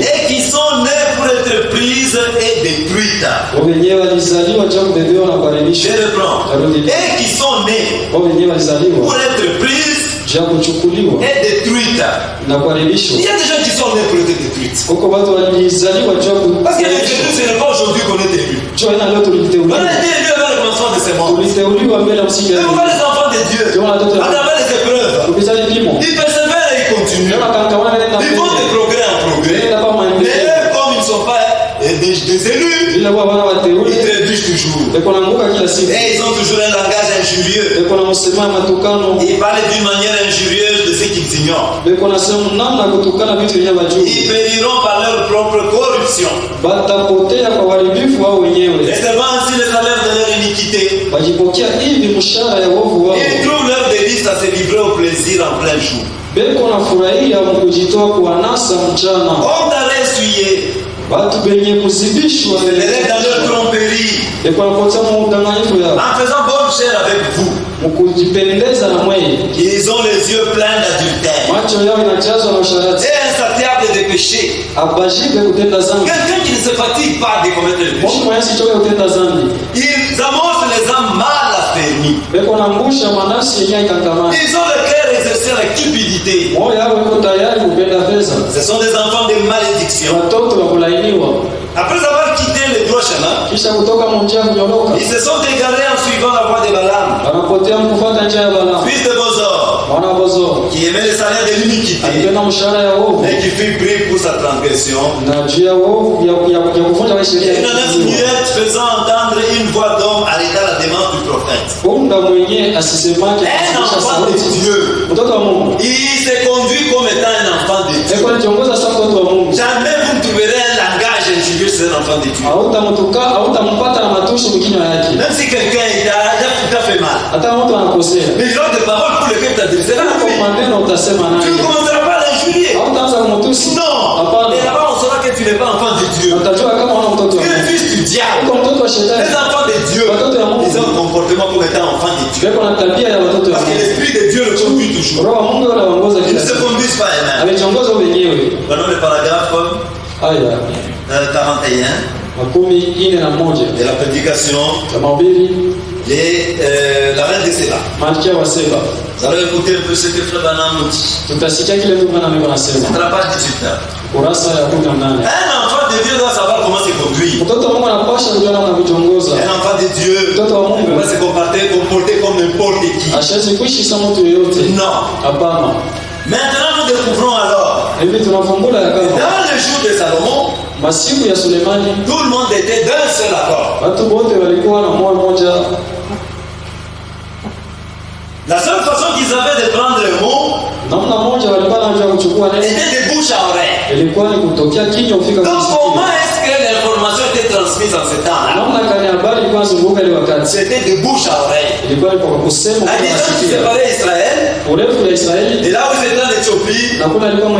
et qui sont nés pour être prises et détruites. Je reprends. Et qui sont nés pour être prises et détruites. Il y a des gens qui sont nés pour être détruites. Parce que les Jésus, ce n'est pas aujourd'hui qu'on est élu. On a été élu avant le commencement de ce monde. Mais pourquoi les enfants de Dieu, à travers les épreuves, ils persévèrent et ils continuent. Ils font des progrès en progrès. Mais eux, comme ils ne sont pas des élus, ils trébuchent toujours. Et ils ont toujours un langage injurieux. Ils parlent d'une manière injurieuse de ce qu'ils ignorent. Ils périront par leur propre corruption, recevant ainsi le salaire de leur iniquité. Ils trouvent leur délice à se livrer au plaisir en plein jour. Comme d'arrêt essuyé, c'est dans leur tromperie, en faisant bonne chair avec vous. Ils ont les yeux pleins d'adultère et insatiables de péché. Quelqu'un qui ne se fatigue pas de commettre le péché. Ils amorcent les âmes mal affermies. Ils ont le cœur exercé à la cupidité. Ce sont des enfants de malédiction. Après avoir quitté le droit chemin, ils se sont égarés en suivant la voie de Balaam, fils de Bosor, qui aimait le salaire de l'iniquité et qui fut pris pour sa transgression. Une ânesse muette faisant entendre une voix d'homme arrêta la demande du prophète. Un enfant de Dieu, il s'est conduit comme étant un enfant de Dieu. Jamais vous ne trouverez un langage injurieux sur un enfant de Dieu. Même si quelqu'un t'a fait mal, mais il a des paroles pour lesquelles tu as adressé la vie. Tu ne commenceras pas à l'injurier. Non. Et là-bas on saura que tu n'es pas enfant de Dieu. Tu es fils du diable. Les enfants de Dieu, ils ont un comportement comme étant enfant de Dieu. Parce que l'Esprit de Dieu le conduit toujours. Ils ne se conduisent pas eux-mêmes. Prenons le paragraphe 41. de la prédication, la reine de Séba. Vous allez écouter un peu ce que Frère Branham nous dit. C'est la page 18. Un enfant de Dieu doit savoir comment se conduire. Un enfant de Dieu ne peut pas se comporter comme n'importe qui. Non. Maintenant nous découvrons alors dans le jour de Salomon, tout le monde était d'un seul accord. La seule façon qu'ils avaient de prendre le mot était de bouche à oreille. Donc comment est-ce que l'information était transmise en ce temps-là? C'était de bouche à oreille. La distance qui séparait Israël et là où c'était en Éthiopie,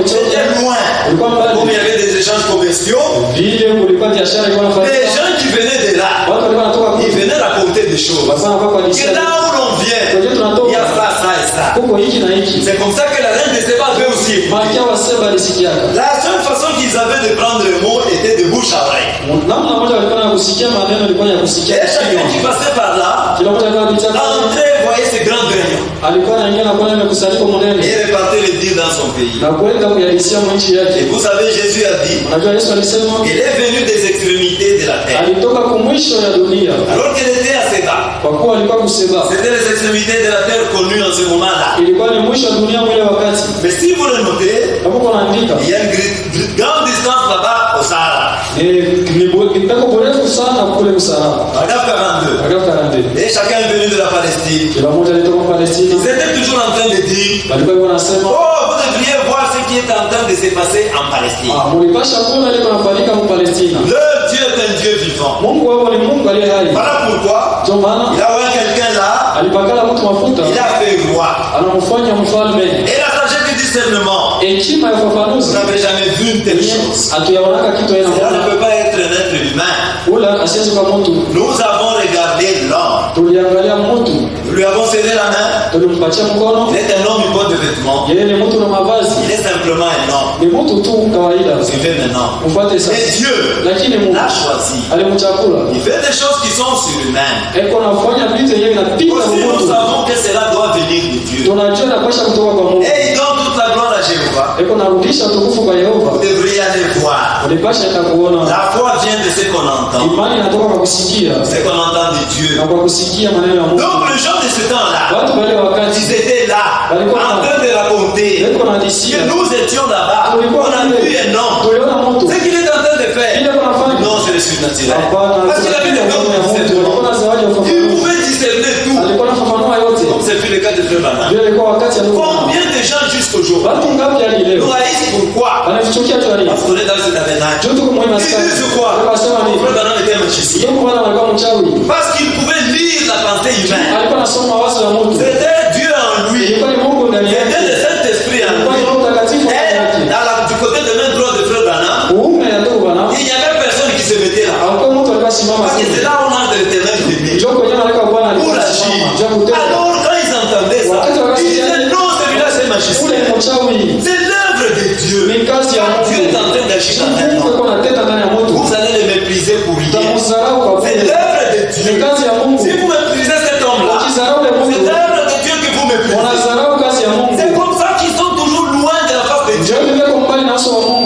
c'était loin. Comme il y avait des échanges commerciaux, les gens qui venaient de là, ils venaient raconter des choses. Et là où l'on vient, il y a ça et ça. C'est comme ça que la reine de Séba avait aussi. La seule façon qu'ils avaient de prendre le mot était de bouche à oreille. Et chacun qui passait par là, entrait et voyait ces grands réunions. Et répartait le dire dans son pays. Et vous savez, Jésus a dit, il est venu des extrémités de la terre. Alors qu'il était à Séba, c'était les extrémités de la terre connues en ce moment-là. Mais si vous le notez, il y a une grande distance là-bas au Sahara. Paragraphe 42. Et chacun est venu de la Palestine. Ils étaient toujours en train de dire, oh, vous devriez voir ce qui est en train de se passer en Palestine. Le Dieu est un Dieu vivant. Voilà pourquoi il a envoyé quelqu'un là, il a fait roi. Et la sagesse du discernement, vous n'avez jamais vu une telle chose. Cela ne peut pas être un être humain. Nous avons regardé l'homme. Nous lui avons serré la main. Il est un homme du bon de vêtements. Il est simplement un homme. Suivez maintenant. Mais Dieu l'a choisi. Il fait des choses qui sont surhumaines. Aussi nous savons que cela doit venir de Dieu. Et il donne toute la gloire à Jéhovah. Vous devriez aller voir. La foi vient de ce qu'on entend. Ce qu'on entend de Dieu. Donc le genre de ce temps-là, ils étaient là, en train de raconter que nous étions là-bas, on a vu un homme. Ce qu'il est en train de faire, non, c'est le surnaturel. Parce qu'il avait des dons de discernement. Il pouvait discerner tout. Comme c'est fait le cas de Frère Branham. Combien de gens jusqu'aujourd'hui nous haïssent pourquoi? Parce qu'on est dans ce tabernacle. Ils disent quoi? Frère Branham était un magicien. Parce qu'il pouvait lire la pensée humaine. C'était Dieu en lui. C'était le Saint-Esprit en lui. Et du côté de main droite de Frère Branham, il n'y avait personne qui se mettait là. Parce que c'est là où on a de l'éternel venu. Pour agir. Alors quand ils entendaient ça, ils disaient non, celui-là c'est magicien. C'est l'œuvre de Dieu. Dieu est en train d'agir dans un homme. Vous allez le mépriser pour rien. C'est l'œuvre de Dieu. Si vous méprisez cet homme-là, c'est l'œuvre de Dieu que vous méprisez. C'est comme ça qu'ils sont toujours loin de la face de Dieu.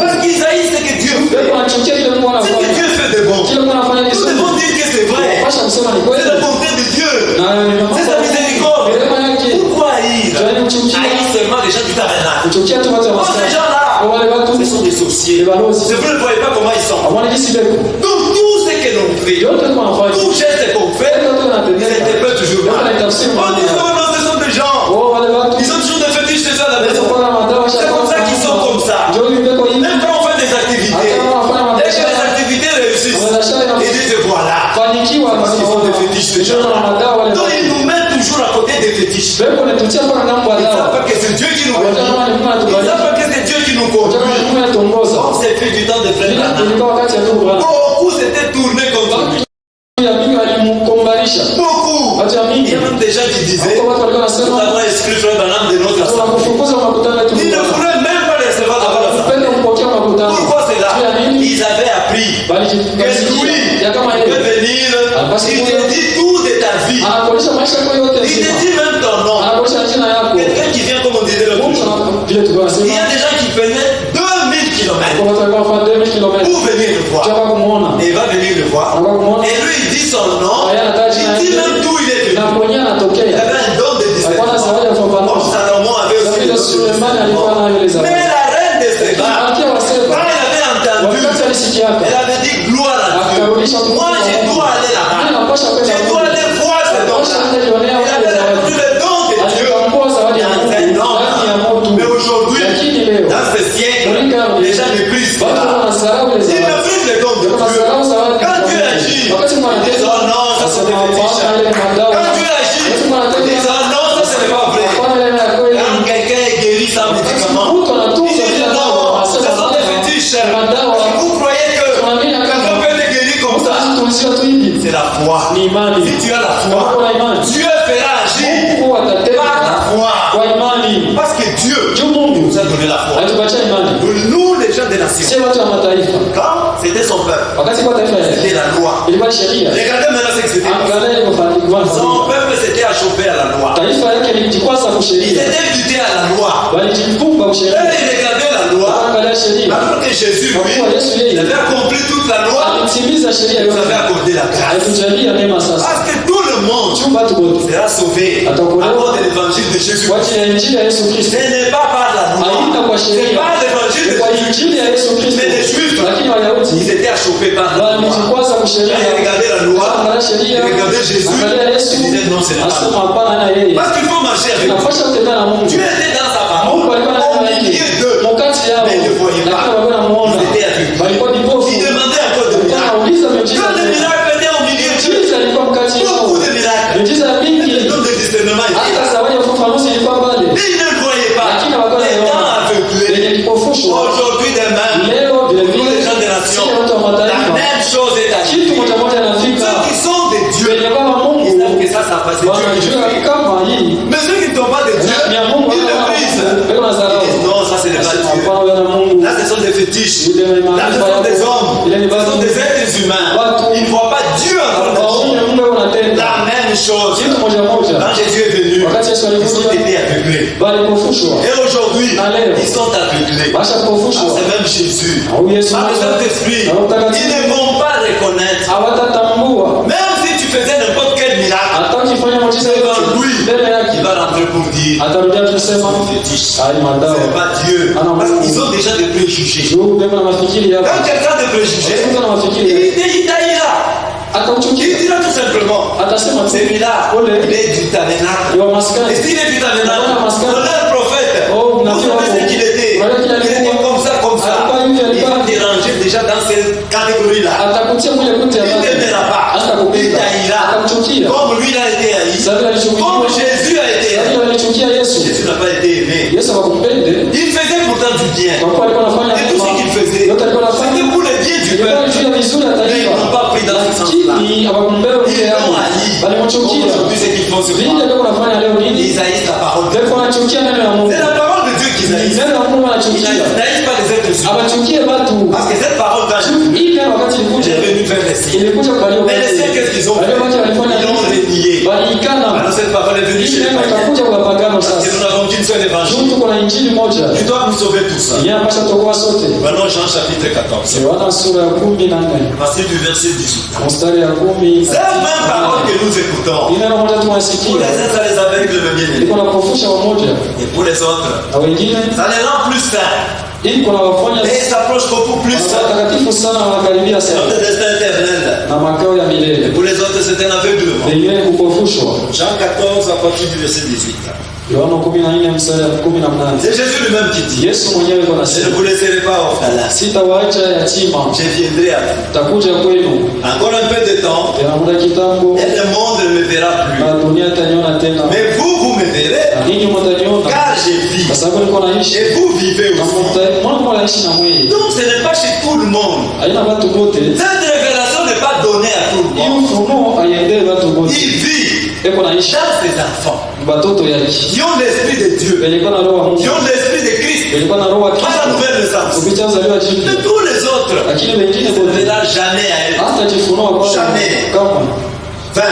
Parce qu'ils haïssent ce que Dieu fait. Ce que Dieu fait de bon. Nous devons dire que c'est vrai. C'est la bonté de Dieu. C'est sa miséricorde. Pourquoi haïr? Haïr seulement les gens du tabernacle. Ces gens-là, ce sont des sorciers. Vous ne voyez pas comment ils sont. Donc tout ce que l'on fait, tout geste qu'on fait, ils interprètent toujours mal. On dit non, ce sont des gens. Ils ont toujours des fétiches chez eux à la maison. C'est comme ça qu'ils sont comme ça. Même quand on fait des activités, et que les activités réussissent, ils disent voilà. Ils font des fétiches chez eux. Donc ils nous mettent toujours à côté des fétiches. Ils ne savent pas que c'est Dieu qui nous bénit. Ils ne savent pas que c'est Dieu qui nous conduit. On s'est fait du temps de Frère Branham. Beaucoup s'étaient tournés contre lui. Beaucoup. Il y a même des gens qui disaient nous avons exclu Frère Branham de notre assemblée. Ils ne voulaient même pas les recevoir devant l'assemblée. Pourquoi c'est là? Ils avaient appris que lui Il te dit même ton nom. Quelqu'un qui vient, comme on disait l'autre jour. Il y a des gens qui venaient 2000 km pour venir le voir. Et il va venir le voir. Et lui, il dit son nom. Il dit même d'où il est venu. Il avait un don de discernement. Comme Salomon avait aussi le don de discernement. Mais la reine de Séba, quand elle avait entendu, elle avait dit gloire à Dieu. Moi, je dois aller là-bas. Je dois aller voir ce don-là. Elle avait reçu le don de Dieu dans un homme. Mais aujourd'hui, dans ce siècle, les gens méprisent cela. Ils méprisent le don de Dieu. Quand Dieu agit, ils disent oh non, ça c'est des fétiches. Quand Dieu agit, ils disent oh non, ça ce n'est pas vrai. Quand quelqu'un est guéri sans médicament, ils disent non, ce sont des fétiches. Vous croyez que quelqu'un peut être guéri comme ça? C'est la foi. Si tu as la foi, Dieu fera agir par la foi. Parce que Dieu nous a donné la foi. Nous, les gens des nations, quand c'était son peuple, c'était la loi. Regardez maintenant ce que c'était. Son peuple s'était achoppé à la loi. Ils étaient butés à la loi. Eux, ils regardaient la loi. Alors que Jésus, lui, il avait accompli toute la loi. Il nous avait accordé la grâce. Parce que tout le monde sera sauvé à cause de l'évangile de Jésus. Ce n'est pas par la loi. Ce n'est pas l'évangile de Jésus. Mais les Juifs, ils étaient achoppés par la loi. Ils regardaient la loi. Ils regardaient Jésus. Ils disaient non, c'est pas la loi. Parce qu'il faut marcher avec Dieu. Dieu était dans sa parole. Au milieu d'eux. Mais ils ne voyaient pas. Ils étaient aveugles. Ils demandaient encore de miracles. Quand le miracle était au milieu d'eux, beaucoup de miracles. Le don de discernement était là. Mais ils ne voyaient pas. Étant aveuglés. Aujourd'hui, demain, pour les gens des nations, la même chose est arrivée. Ceux qui sont de Dieu, ils savent que ça passe. Dieu qui le fait. Mais ceux qui ne sont pas de Dieu, ils le brisent. Ils disent non, ça c'est pas Dieu. Là, ce sont des fétiches. Là, ce sont des hommes. Ce sont des êtres humains. Ils ne voient pas Dieu en tant que la même chose. Quand Jésus est venu, ils ont été aveuglés. Et aujourd'hui, ils sont aveuglés. C'est même Jésus. Par le Saint-Esprit, ils ne vont pas reconnaître. Même si tu faisais n'importe quel miracle, devant lui, il va rentrer pour dire c'est un fétiche. Ce n'est pas Dieu. Parce qu'ils ont déjà des préjugés. Quand quelqu'un de préjugé, il taillera. Il dira tout simplement celui-là, il est du tabernacle. Et s'il est du tabernacle, on a un prophète. Vous savez ce qu'il était. Il était comme ça. Il va déranger déjà dans cette catégorie-là. Il ne t'aimera pas. Il taillera. Comme lui il a été haï. Comme Jésus a été haï. Jésus n'a pas été aimé. Il faisait pourtant du bien. Et tout ce qu'il faisait, c'était pour le bien du peuple. Mais ils n'ont pas pris dans ce sens-là. Ils l'ont haï. Aujourd'hui, ce qu'ils font sur moi, ils haïssent la parole de Dieu. C'est la parole de Dieu qu'ils haïssent. Ils n'haïssent pas les êtres humains. Parce que cette parole va est venue vers les siens. Mais les siens, qu'est-ce qu'ils ont fait? Ils l'ont renié. Alors cette parole est venue chez les païens. Parce que nous n'avons qu'une seule évangile. Tu dois nous sauver tout ça. Maintenant, Jean chapitre 14. Voici du verset 18. C'est la même parole que nous écoutons. Pour les uns, ça les aveugles le bien-aimé. Et pour les autres, ça les rend plus saints. Et ils s'approchent beaucoup plus. Notre destin éternel. Et pour les autres, c'est un aveuglement. Jean 14 à partir du verset 18. C'est Jésus lui-même qui dit: je ne vous laisserai pas orphelins. Je viendrai à vous. Encore un peu de temps, et le monde ne me verra plus. Mais vous me verrez, car je vis. Et vous vivez aussi. Donc ce n'est pas chez tout le monde. Cette révélation n'est pas donnée à tout le monde. Il vit dans ses enfants qui ont l'esprit de Dieu, qui ont l'esprit de Christ, par la nouvelle naissance. De tous les autres, il ne se verra jamais à elle. Jamais. 20.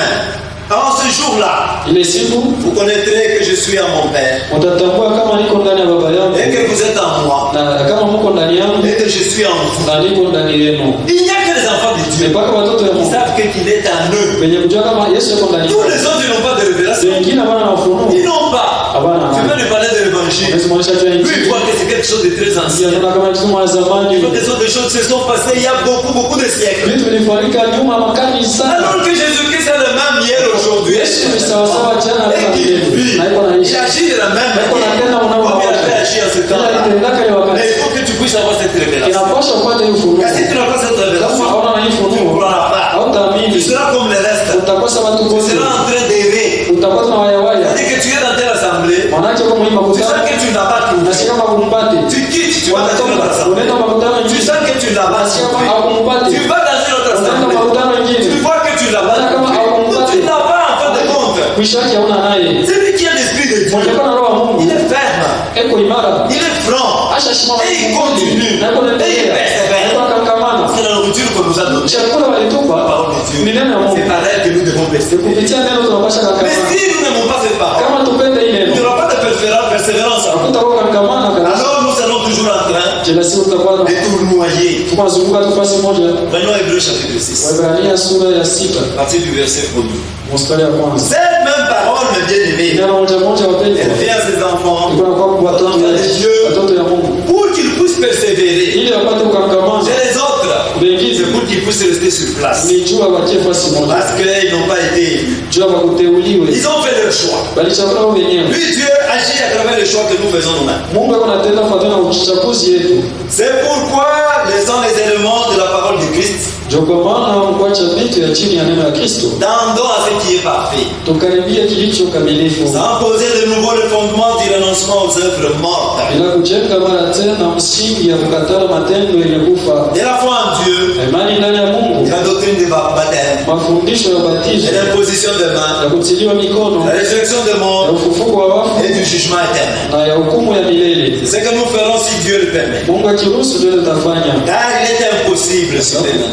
À En ce jour-là, ile siku vous connaîtrez que je suis en mon Père utatambua kama niko ndani ya baba yangu et que vous êtes en moi na kama mko ndani yangu et que je suis en vous. na niko ndani yenu. Il n'y a que les enfants de Dieu Mpaka watoto wa qui Mungu savent qu'il est en eux. wenye kujua kama Yesu yuko ndani Tous yao. les autres, ils n'ont pas de révélation. Wengine hawana na ufunuo. Ils n'ont pas. Hawana. Tu veux lui parler de l'évangile. Yesu mwisho jua Lui, il injili. voit que c'est quelque chose de très ancien. Ndio kama kitu mwa zamani. Des autres choses se sont passées il y a beaucoup de siècles. Vitu vilifanyika nyuma makani sana. Alors que Jésus-Christ est le même hier, aujourd'hui. Yesu ni sawa sawa jana Et na qu'il leo. vit. Na iko Il naishi. agit de la même Iko na tena manière. unaona Comme il a fait wapi. agir en ce Ila temps-là. itendaka ile Mais wakati. il faut que tu puisses avoir cette révélation. Inapaswa upate ufunuo. Car si tu n'as pas cette Kama révélation, hauna na tu ne ufunuo, croiras pas. Tu hautaamini. seras comme les restes. Utakosa watu Tu wote. seras en train d'errer. Utakuwa na wayawaya. C'est-à-dire que tu es dans telle assemblée. Manake kama hii Tu makutano sens que tu n'as pas trouvé. nasikia kama kumpate. Tu quittes, tu vas dans une autre assemblée. Unaenda makutano Tu ingine. sens que tu n'as pas Nasikia kama trouvé. hakumpate. Tu vas dans une autre Unaenda assemblée. makutano ingine. Tu vois que tu n'as pas trouvé. Donc tu n'as pas en fin de compte. Mwisho wake hauna naye. Celui qui a l'esprit de Dieu, Mwenye kwa na roho ya Mungu. il est ferme, Eko imara. il est franc, Asha shimama. et il continue, Na iko et il naendelea. persévère. Eko akamkamana. C'est la nourriture qu'on nous a donnée. Chakula La walitupa parole de Dieu. ni neno la Mungu. C'est par elle que nous devons persévérer. Kupitia neno tunapasha Mais kukamana. si nous n'aimons pas cette parole, Kama tupende hii il n'y neno. aura pas de persévérance. Hakutakuwa kukamana kabisa. Alors nous serons toujours en train Kila siku tutakuwa de tournoyer. tunazunguka tu fasi moja. Voyons Hébreux chapitre 6, Waebrania sura ya 6 à partir du verset 1er. mstari wa kwanza. Cette même parole, mes bien-aimés, Neno moja moja wapendwa. elle vient à ses enfants Iko na kwa watoto ya Mungu. pour qu'ils puissent persévérer. Ili wapate kukamana. Chez les autres, Wengine c'est pour qu'ils puissent rester sur place. ni jua watie fasi moja. Parce qu'ils n'ont pas été élus. Jua wakuteuliwe. Ils ont fait leur choix. Balichagua wao wenyewe. Puis Dieu agit à travers les choix que nous faisons nous-mêmes. Mungu ako anatenda kufuatana na uchaguzi yetu. C'est pourquoi laissant les éléments de la parole de Christ, Ndio kwa maana mkuacha vitu ya chini ya neno la Kristo. tendons à ce qui est parfait, Tukaribia kilicho kamilifu. sans poser de nouveau le fondement du renoncement aux œuvres mortes, Bila kujenga mara tena msingi ya kukatala matendo yenye kufa. et la foi en Dieu, Imani ndani ya Mungu. la doctrine du baptême, Mafundisho ya ubatizo. et l'imposition de mains, Ya kutiliwa mikono. la résurrection des Ya morts ufufuko wa wafu. et du jugement éternel. Na ya hukumu ya milele. C'est ce que nous ferons si Dieu le permet. Mungu akiruhusu ndio tutafanya. Car il est impossible,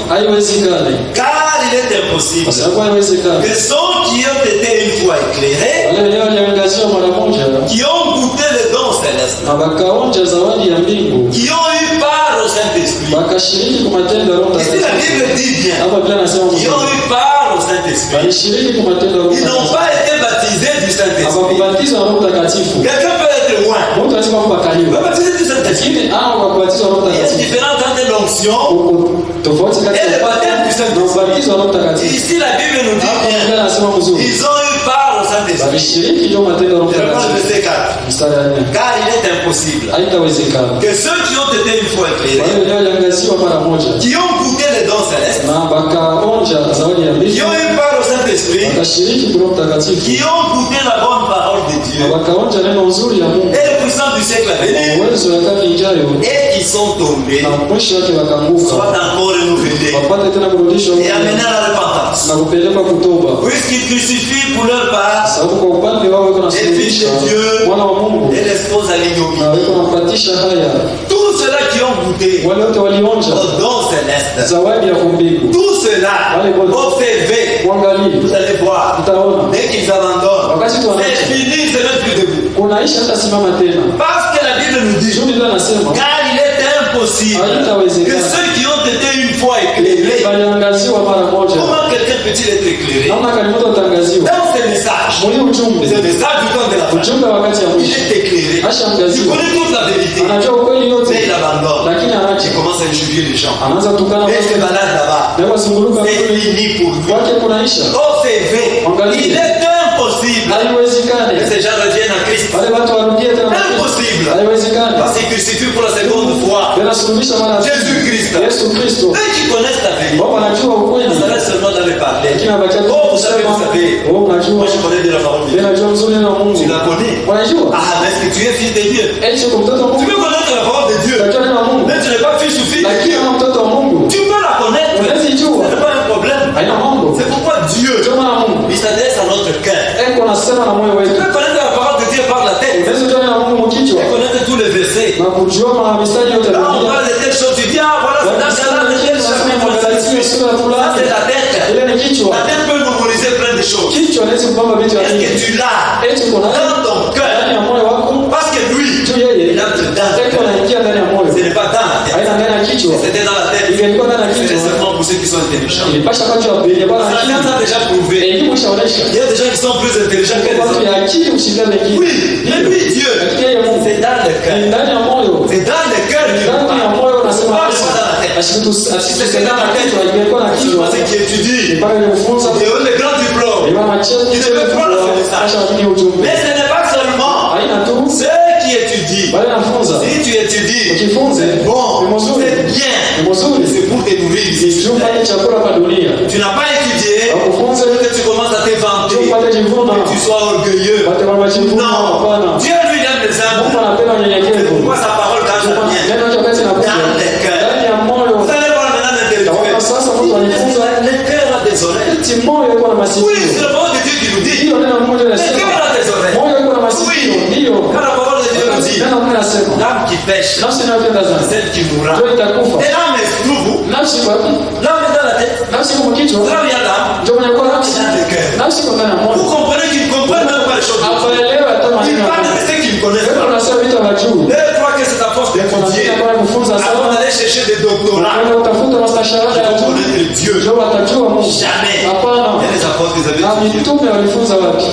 Haiwezekani. car il est impossible Kwa sababu haiwezekani. que ceux qui ont été une fois éclairés, Wale wenyewe waliangaziwa mara moja qui ont goûté le don céleste, na wakaonja zawadi ya mbingu, qui ont eu part au Saint-Esprit. wakashiriki kwa matendo ya Roho Ici la Mtakatifu. Bible dit bien, Hapa Biblia inasema qui ont eu part au Saint-Esprit. walishiriki kwa matendo ya Roho Ils n'ont Mtakatifu. pas été baptisés du Saint-Esprit. Hawakubatizwa na Roho Mtakatifu. Quelqu'un peut être loin. Mtu anasema kwamba Il karibu. va baptiser du Saint-Esprit. Lakini hao wakubatizwa na Roho Il y a une Mtakatifu. différence entre l'onction. Huko tofauti kati Et le baptême du ya Saint-Esprit. ubatizo wa Roho Mtakatifu. Ici la Bible nous dit Hapa bien, Biblia inasema mzuri. ils ont eu part au Saint-Esprit. Walishiriki ndio matendo ya Roho Je reprends le Mtakatifu. verset 4. Mstari wa 4. Car il est impossible Haitawezekana. que ceux qui ont été une fois Wale éclairés, wenyewe waliangaziwa mara moja qui ont goûté les dons célestes, na wakaonja zawadi ya qui mbingu, ont eu part au Saint-Esprit, wakashiriki kwa Roho Mtakatifu. qui ont goûté la bonne parole de Na Dieu wakaonja neno nzuri ya Mungu et le puissant du siècle à na venir, uwezo wa karne ijayo, et qui sont tombés, na mwisho wake wakaanguka, soient encore renouvelés wapate tena kurudishwa et amenés à la repentance. na kupelekwa kutoba, Puisqu'ils crucifient pour leur part sababu kwa upande wao weko nasuluhisha mwana wa Mungu et l'exposent à na l'ignominie. weko nampatisha haya. Tous ceux-là qui ont goûté Wale wote walionja aux dons célestes, zawadi ya kumbingu, tous ceux-là, observez, mwangalie, vous allez voir, utaona dès qu'ils abandonnent, wakati tu c'est wanacha fini, ils ne se mettent plus debout. kunaisha hata simama tena. Parce que la Bible nous dit, Juu Biblia anasema car il est impossible haitawezekana. que ceux qui ont été une fois éclairés, waliangaziwa mara moja. comment quelqu'un peut-il être éclairé? Namna gani mtu atangaziwa? Dans ce message, Mwenye ujumbe, ce message du temps de la fin, ujumbe wakati ya il mwisho, est éclairé. Il ashaangaziwa, connaît toute la vérité, anajua ukweli yote, mais il abandonne. lakini Il anaacha, commence à injurier les gens. anaanza tukana Et se watu balade là-bas. na kuzunguruka C'est kule fini pour lui. kwake kunaisha. Observez, il est impossible que Haiwezekani ces gens reviennent à Christ. wale watu warudie tena kwa Kristo. Impossible. Haiwezekani. Parce qu'ils crucifient pour la seconde fois Yanasuluhisha mara Jésus-Christ. Yesu Kristo. Eux qui connaissent la vérité, Wao wanajua ukweli, ça reste seulement dans les parler. lakini abakia tu Oh, vous savez, kusema, vous savez. oh unajua, Moi, je connais de la parole de mimi Dieu. najua mzuri na Mungu. Tu la connais. Wanajua? Ah, mais est-ce que tu es fils de Dieu? Eti kwa mtoto wa Tu Mungu. peux connaître la parole de Dieu, Unajua neno la Mungu. mais tu n'es pas fils ou fille de Lakini Dieu. kama mtoto wa Mungu, Tu peux la connaître, unaweza ce jua. n'est pas un problème. Haina mambo. C'est pourquoi Dieu, Ndio maana Mungu il s'adresse à notre cœur. eko nasema na moyo Tu wetu. peux connaître la parole de Dieu par la tête. Unaweza jua neno la Mungu Tu mkichwa peux connaître tous les versets. na kujua mistari yote ya Là, on Biblia. parle de telle chose, tu dis, ah, voilà, c'est dans celle-là, de telle chose, Unasema mais Mwangalisi sura ça, fulani. c'est la tête. Ile ni kichwa. La tête peut mémoriser plein de choses. Kichwa inaweza kupamba vitu Est-ce vingi. que tu l'as Eti uko nayo dans ton cœur? ndani ya moyo wako. Parce que lui, Tu yeye. il a dedans. Eti anaingia ndani ya moyo. Ce n'est pas dans la tête. Haina ndani ya kichwa. C'était dans la tête. Ingelikuwa ndani ya C'est kichwa. seulement pour ceux qui sont intelligents. Ilipasha kwa jua bila bwana La science a akili. déjà prouvé. Elimu ishaonesha. Il y a des gens qui sont plus intelligents que les Watu autres. ya akili kushinda wengine. Oui, mais lui, Dieu, Lakini yeye Mungu c'est dans le ni cœur. ndani ya moyo. C'est dans le cœur que vous Ndani ya parlez. moyo unasema Pas dans la tête. asituseme na kichwa ingekuwa na C'est kichwa. celui qui étudie. Mpaka nimefunza. Et on est grand diplôme. Iwa macheo kisha wengine ujumbe. Mais ce n'est pas seulement Haina tu ceux qui étudient. wale nafunza. Si tu étudies, Ukifunza c'est bon, ni mzuri. c'est bien. Ni mzuri. C'est pour te nourrir Ni ici. juu pale chakula pa dunia. Tu n'as pas étudié, Hakufunza que tu commences à te vanter, juu pale jivuna. que tu sois orgueilleux. Pate mama jivuna Non, hapana. Dieu lui donne des Mungu âmes. anapenda C'est unyenyekevu. pourquoi sa parole quand ça vient. Neno lake wakati Dans nakuja. le cœur. Ndani ya moyo. Vous allez voir maintenant Taona sasa mtu alifunza l'intellectuel. Le cœur a des oreilles. eti moyo yuko na Oui, masikio. c'est le mot de Dieu qui nous dit. Ndio neno Mungu Le linasema. cœur a des oreilles. Moyo yuko na masikio. Ndio. Quand la parole de Dieu nous dit, Neno Mungu linasema. l'âme qui pêche, Nafsi inayotenda c'est dhambi celle qui mourra. ndio itakufa. Et l'âme est trouve. Nafsi iko wapi? L'âme est dans la tête. Nafsi iko kwa kichwa. Là où il y a l'âme, Ndio mwenye kwa nafsi. il y a le cœur. Nafsi iko ndani ya Vous moyo. comprenez qu'ils ne comprennent même pas les choses. Hawaelewi hata Ils maneno. parlent de ceux qui ne connaissent Ndio pas. tunasema vitu vya juu. Eux croient que c'est à force d'étudier. Kuna kufunza Avant sana. d'aller chercher des doctorats. Wanaenda kutafuta mastashahada ya Pour juu. connaître Dieu. Ndio watajua Mungu. Jamais. Hapana. Il y a des apôtres qui Na avaient étudié. mitume walifunza wapi?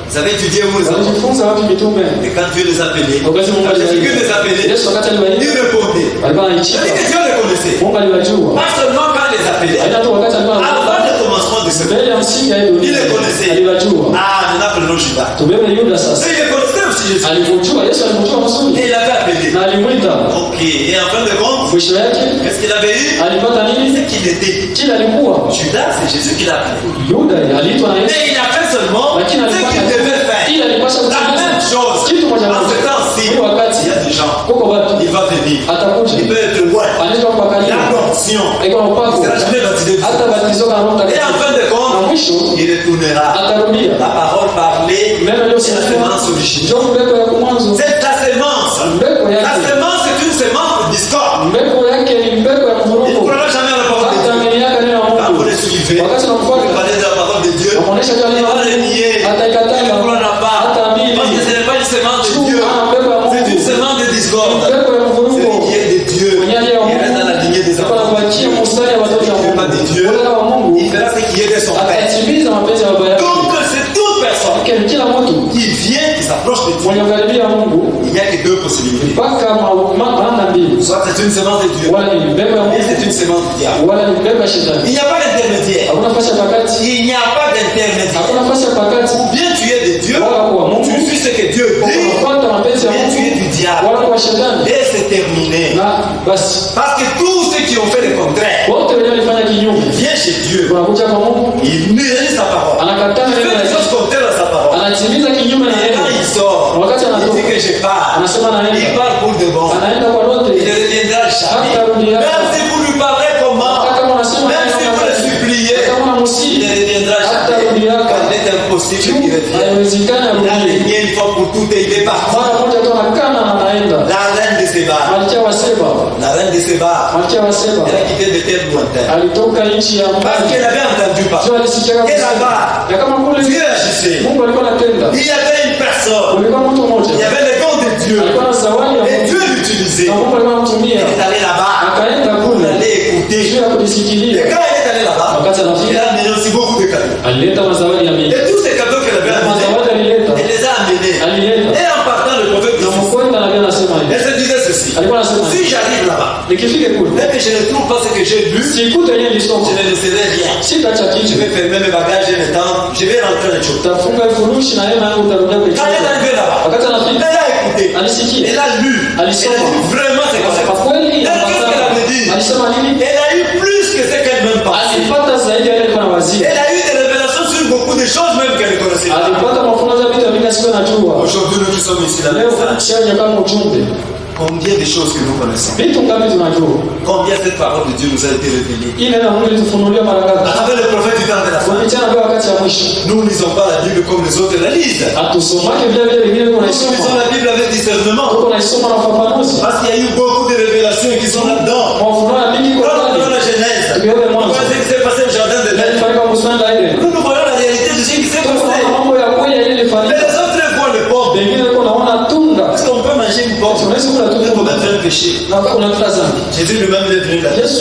Vous avez étudié où les apôtres? Walijifunza wapi mitume? Et quand Dieu les appelait, Wakati Mungu quand Jésus les aliwaita. appelait, Yesu wakati ils aliwaita répondaient. alikuwa C'est-à-dire anaichika. que Dieu les connaissait. Mungu aliwajua. Pas seulement quand il les appelait. Haina tu wakati alikuwa Avant anakufa. le commencement de ce monde. Mbele ya msingi ya hii Il dunia. les connaissait. Aliwajua. Ah, maintenant prenons Judas. Tubebe Yuda sasa. Mais il les connaissait aussi Jésus. Alimjua Yesu, alimjua Et mzuri il l'avait appelé. na alimwita. Ok. Et en fin de compte, Mwisho yake qu'est-ce qu'il avait eu? alipata nini? C'est qu'il était. Kile alikuwa Judas, c'est Jésus qui l'a appelé. Yuda aliitwa na Yesu, Mais il a fait seulement lakini ce qu'il devait faire. ili alipasha La même chose. kitu moja En ce moja. temps-ci, Hii wakati il y a des gens. kuko watu Il va venir. atakuja Il peut être loin. anaitwa kwa karibu L'adoption. iko Il upako ne sera jamais baptisé. hata batizo na Roho Et en Mtakatifu fin de na compte, mwisho il retournera. atarudia. La parole parlée, Neno leo c'est la semence originelle. ndio mbeko ya mwanzo. C'est ta semence. Mbeko La yake semence, c'est une semence de discorde. mbeko yake ni mbeko ya Il ne mvurugo. croira jamais à la parole de Hata Dieu. ameniaka neno la Quand vous Mungu le suivez, wakati vous unamfuata parlez de la parole de Dieu. namuonesha jua Il neno va la le Mungu nier. Il ataikataa ne croira pas. hata amini. Parce que ce n'est pas une semence de Juu Dieu. ana mbeko ya C'est une Mungu semence de discorde. mbeko ya mvurugo Celui qui est de Dieu, mwenye aliye wa il reste dans la lignée des Mungu enfants. anakuachia mstari wa watoto wa Celui qui n'est pas de Dieu, Mungu wala wa Mungu il fera ce qui est de son Père. atatimiza mapenzi ya baba yake. Donc, c'est toute personne Kila mtu qui vient, qui s'approche de Dieu. mwenye ukaribia Mungu Il n'y a que deux possibilités. mpaka maana mbili, Soit c'est une semence de Dieu, wala ni mbegu ya et Mungu c'est une semence du diable. wala ni mbegu ya shetani. Il n'y a pas d'intermédiaire. Hakuna nafasi ya pakati, Il n'y a pas d'intermédiaire. hakuna nafasi ya pakati. Bien tu es de Dieu, Wala kwa Mungu tu suis ce que Dieu dit, unafuata mapenzi ya bien tu es Mungu du diable. wala kwa shetani. Et c'est terminé. Na basi Parce que tous ceux qui ont fait le contraire wote wenyewe walifanya kinyume, viennent chez Dieu. wanakuja kwa Mungu, Il mérite sa parole. anakataa Il neno fait la des choses contraires à sa parole. anatimiza kinyume na Et neno. quand il sort, Wakati il anatoka dit que je pars. anasema Il naenda, part pour de bon. anaenda kwa Il lote, ne reviendra jamais. Même si vous lui parlez comment, hata kama unasema même si vous le suppliez, kama il unamusi ne reviendra jamais. Car il est impossible qu'il revienne. haiwezekani Il a arudie. régné une fois pour toutes et il est parti. Mara moja tu anakana na anaenda. La reine de Séba, Malkia wa Seba, la reine de Séba, Malkia wa Seba elle a quitté de terres lointaines. alitoka nchi ya Parce mbali. qu'elle avait entendu parler. Sio alisikia Et kusema. là-bas, Na kama kule Dieu agissait. Mungu alikuwa anatenda. Il y avait une personne, Kulikuwa mtu il y mmoja. avait le don de Dieu. Alikuwa na zawadi ya Et Mungu. Dieu l'utilisait. Na Mungu alikuwa Il anamtumia. est allé là-bas Akaenda pour kule. aller écouter. Juu ya Et kujisikiliza. quand il est allé là-bas, Wakati il anafika a amené aussi beaucoup de cadeaux. alileta mazawadi ya mingi. Et tous ces cadeaux qu'elle avait Na amenés, mazawadi alileta. elle les a amenés. Alileta. Et en partant, le prophète Na dit, mkwenda na vile anasema hivi. elle se disait ceci. Alikuwa anasema Si j'arrive là-bas, nikifika kule. même que je ne trouve pas ce que j'ai lu, Sikute yeye lisoma. je ne laisserai rien. Sitaacha Je kitu. vais fermer mes bagages et mes temps. Je vais rentrer dans le jour. Utafunga furushi na yeye nangu utarudia kwa Quand elle est chumba. arrivée là-bas, Wakati anafika elle a écouté. alisikia. Elle a lu. Elle a Alisoma. dit vraiment c'est comme Kwa ça. kweli Et qu'est-ce qu'elle avait dit? alisema nini? Elle a eu plus que ce qu'elle même pensait. Alipata zaidi ya ile alikuwa anawazia. Elle a eu des révélations sur beaucoup de choses même qu'elle ne connaissait pas. Alipata mafunzo ya vitu vingi sio najua. Aujourd'hui, nous qui sommes ici là, Leo chanya kama ujumbe. combien de choses que nous connaissons? Vitu ngapi tunajua? Combien cette parole de Dieu nous a été révélée? Hii neno la Mungu litufunulia mara À ngapi? travers le prophète du temps de la fin. Kupitia nabii wakati ya mwisho. Nous ne lisons pas la Bible comme les autres la lisent. Hatusomake vile vile vingine Nous tunaisoma. lisons la Bible avec discernement. Tuko naisoma na ufafanuzi. Parce qu'il y a eu beaucoup de révélations qui sont là-dedans. Mafunuo ya mingi kwa Quand nous voyons ndani. la Genèse, Tukiona nous mwanzo. voyons ce qui s'est passé au jardin de Ndio l'Éden. ilifanyika bustani la Eden. Nous voyons la réalité de ce qui s'est Tunaona passé. mambo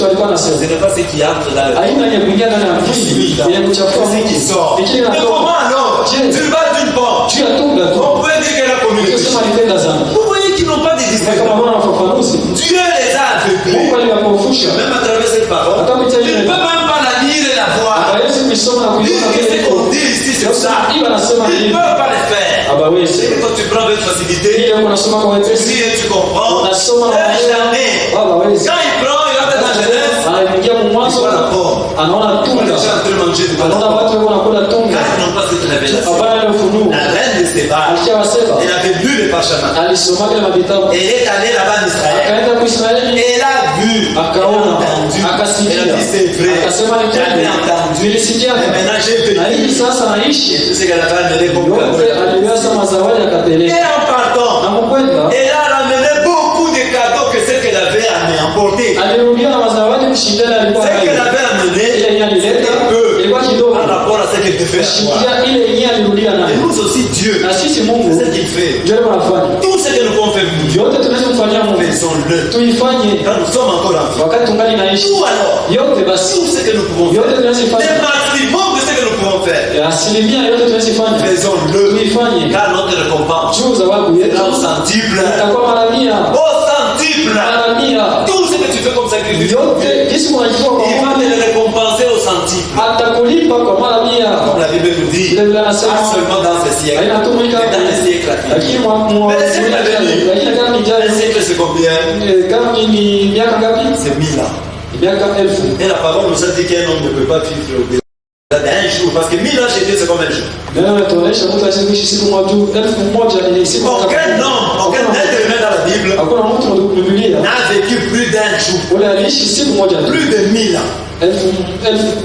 walikuwa nasema. Ce n'est pas ce qui entre dans le Haina ni kuingia ndani ya mwili, ya kuchafua c'est ce qui sort. Ikili Mais comment alors? Tu vas d'une part. Tu as tout là. On peut dire que la communauté. Sema nipenda sana. Vous voyez qu'ils n'ont pas de Kama discernement. wana wafafanuzi. Dieu les a aveuglés. Mungu aliwapofusha. Même à travers cette parole, tu ne peux même pas la lire et la voir. Hawezi kuisoma na Dire kuiona que ce vile. qu'on dit ici sur ça, Hivi anasema ils ne hivi. peuvent pas le faire. Hawezi. C'est que quand tu prends avec facilité, Ile unasoma kwa tu wepesi. lis et tu comprends. Unasoma na Jamais. hawezi. Quand il prend, il va être dans la jeunesse. Anaingia Il mwanzo. voit la porte. Anaona Les tunda. gens en train de manger du Anaona pain. watu wanakula tunda. Car ils n'ont pas cette révélation. Hapana ile ufunuo. La reine de Séba, Alishawasema. elle avait lu les parchemins. Alisoma kile mavitabu. Elle est allée là-bas en Israël. Akaenda kwa Israeli. Et elle a vu. Elle a Akaona. entendu. Akasikia. Elle a dit c'est vrai. Akasema ni J'avais kweli. entendu. Nilisikia. Mais maintenant j'ai Na hivi vécu. sasa naishi. Tout ce qu'elle avait amené comme cadeau. Yote aliweza mazawadi Et akapeleka. en partant, Na mkwenda elle a ramené beaucoup de cadeaux que ce qu'elle avait emporté. alirudia na mazawadi kushindana alikuwa Ce qu'elle nayo. avait amené, Ile yenye alileta peu ilikuwa kidogo. par rapport à ce qu'elle devait avoir. Kushindia ile yenye alirudia Et nayo. nous aussi, Dieu, Na sisi Mungu c'est ce qu'il fait. ndio anafanya. Tout ce que nous pouvons faire pour Dieu, Yote tunaweza kufanyia Mungu. faisons-le. Tuifanye Quand nous sommes encore en vie. wakati tungali naishi. Tout alors, Yote basi. tout ce que nous pouvons Yote faire, tunaweza le kufanya. maximum de ce que nous pouvons faire, Asilimia yote tunaweza kufanya. faisons-le. Tuifanye. Car notre récompense Juu zawabu yetu sera au centuple. itakuwa mara 100. Au centuple. Mara 100. Tout ce que tu fais comme sacrifice, Yote kisi mwanajua kwa il va te Mungu le récompenser au centuple. atakulipa kwa mara 100. Comme la Bible nous dit, Vile vile anasema pas seulement dans ce siècle, mais hainatumika dans les siècles à venir. lakini Mais le siècle à venir, lakini kama ni un jana siècle c'est combien? kama ni miaka ngapi? C'est 1000 ans. Miaka 1000. Et la parole nous a dit qu'un homme ne peut pas vivre au-delà d'un jour. Parce que 1000 ans chez Dieu, c'est comme un jour. Neno tunaonyesha mtu asiishi siku moja, 1000 ni siku moja. Aucun homme, aucun être humain dans la Bible Hakuna mtu wa Biblia n'a vécu plus d'un jour. ule aliishi siku moja tu. Plus de 1000 ans.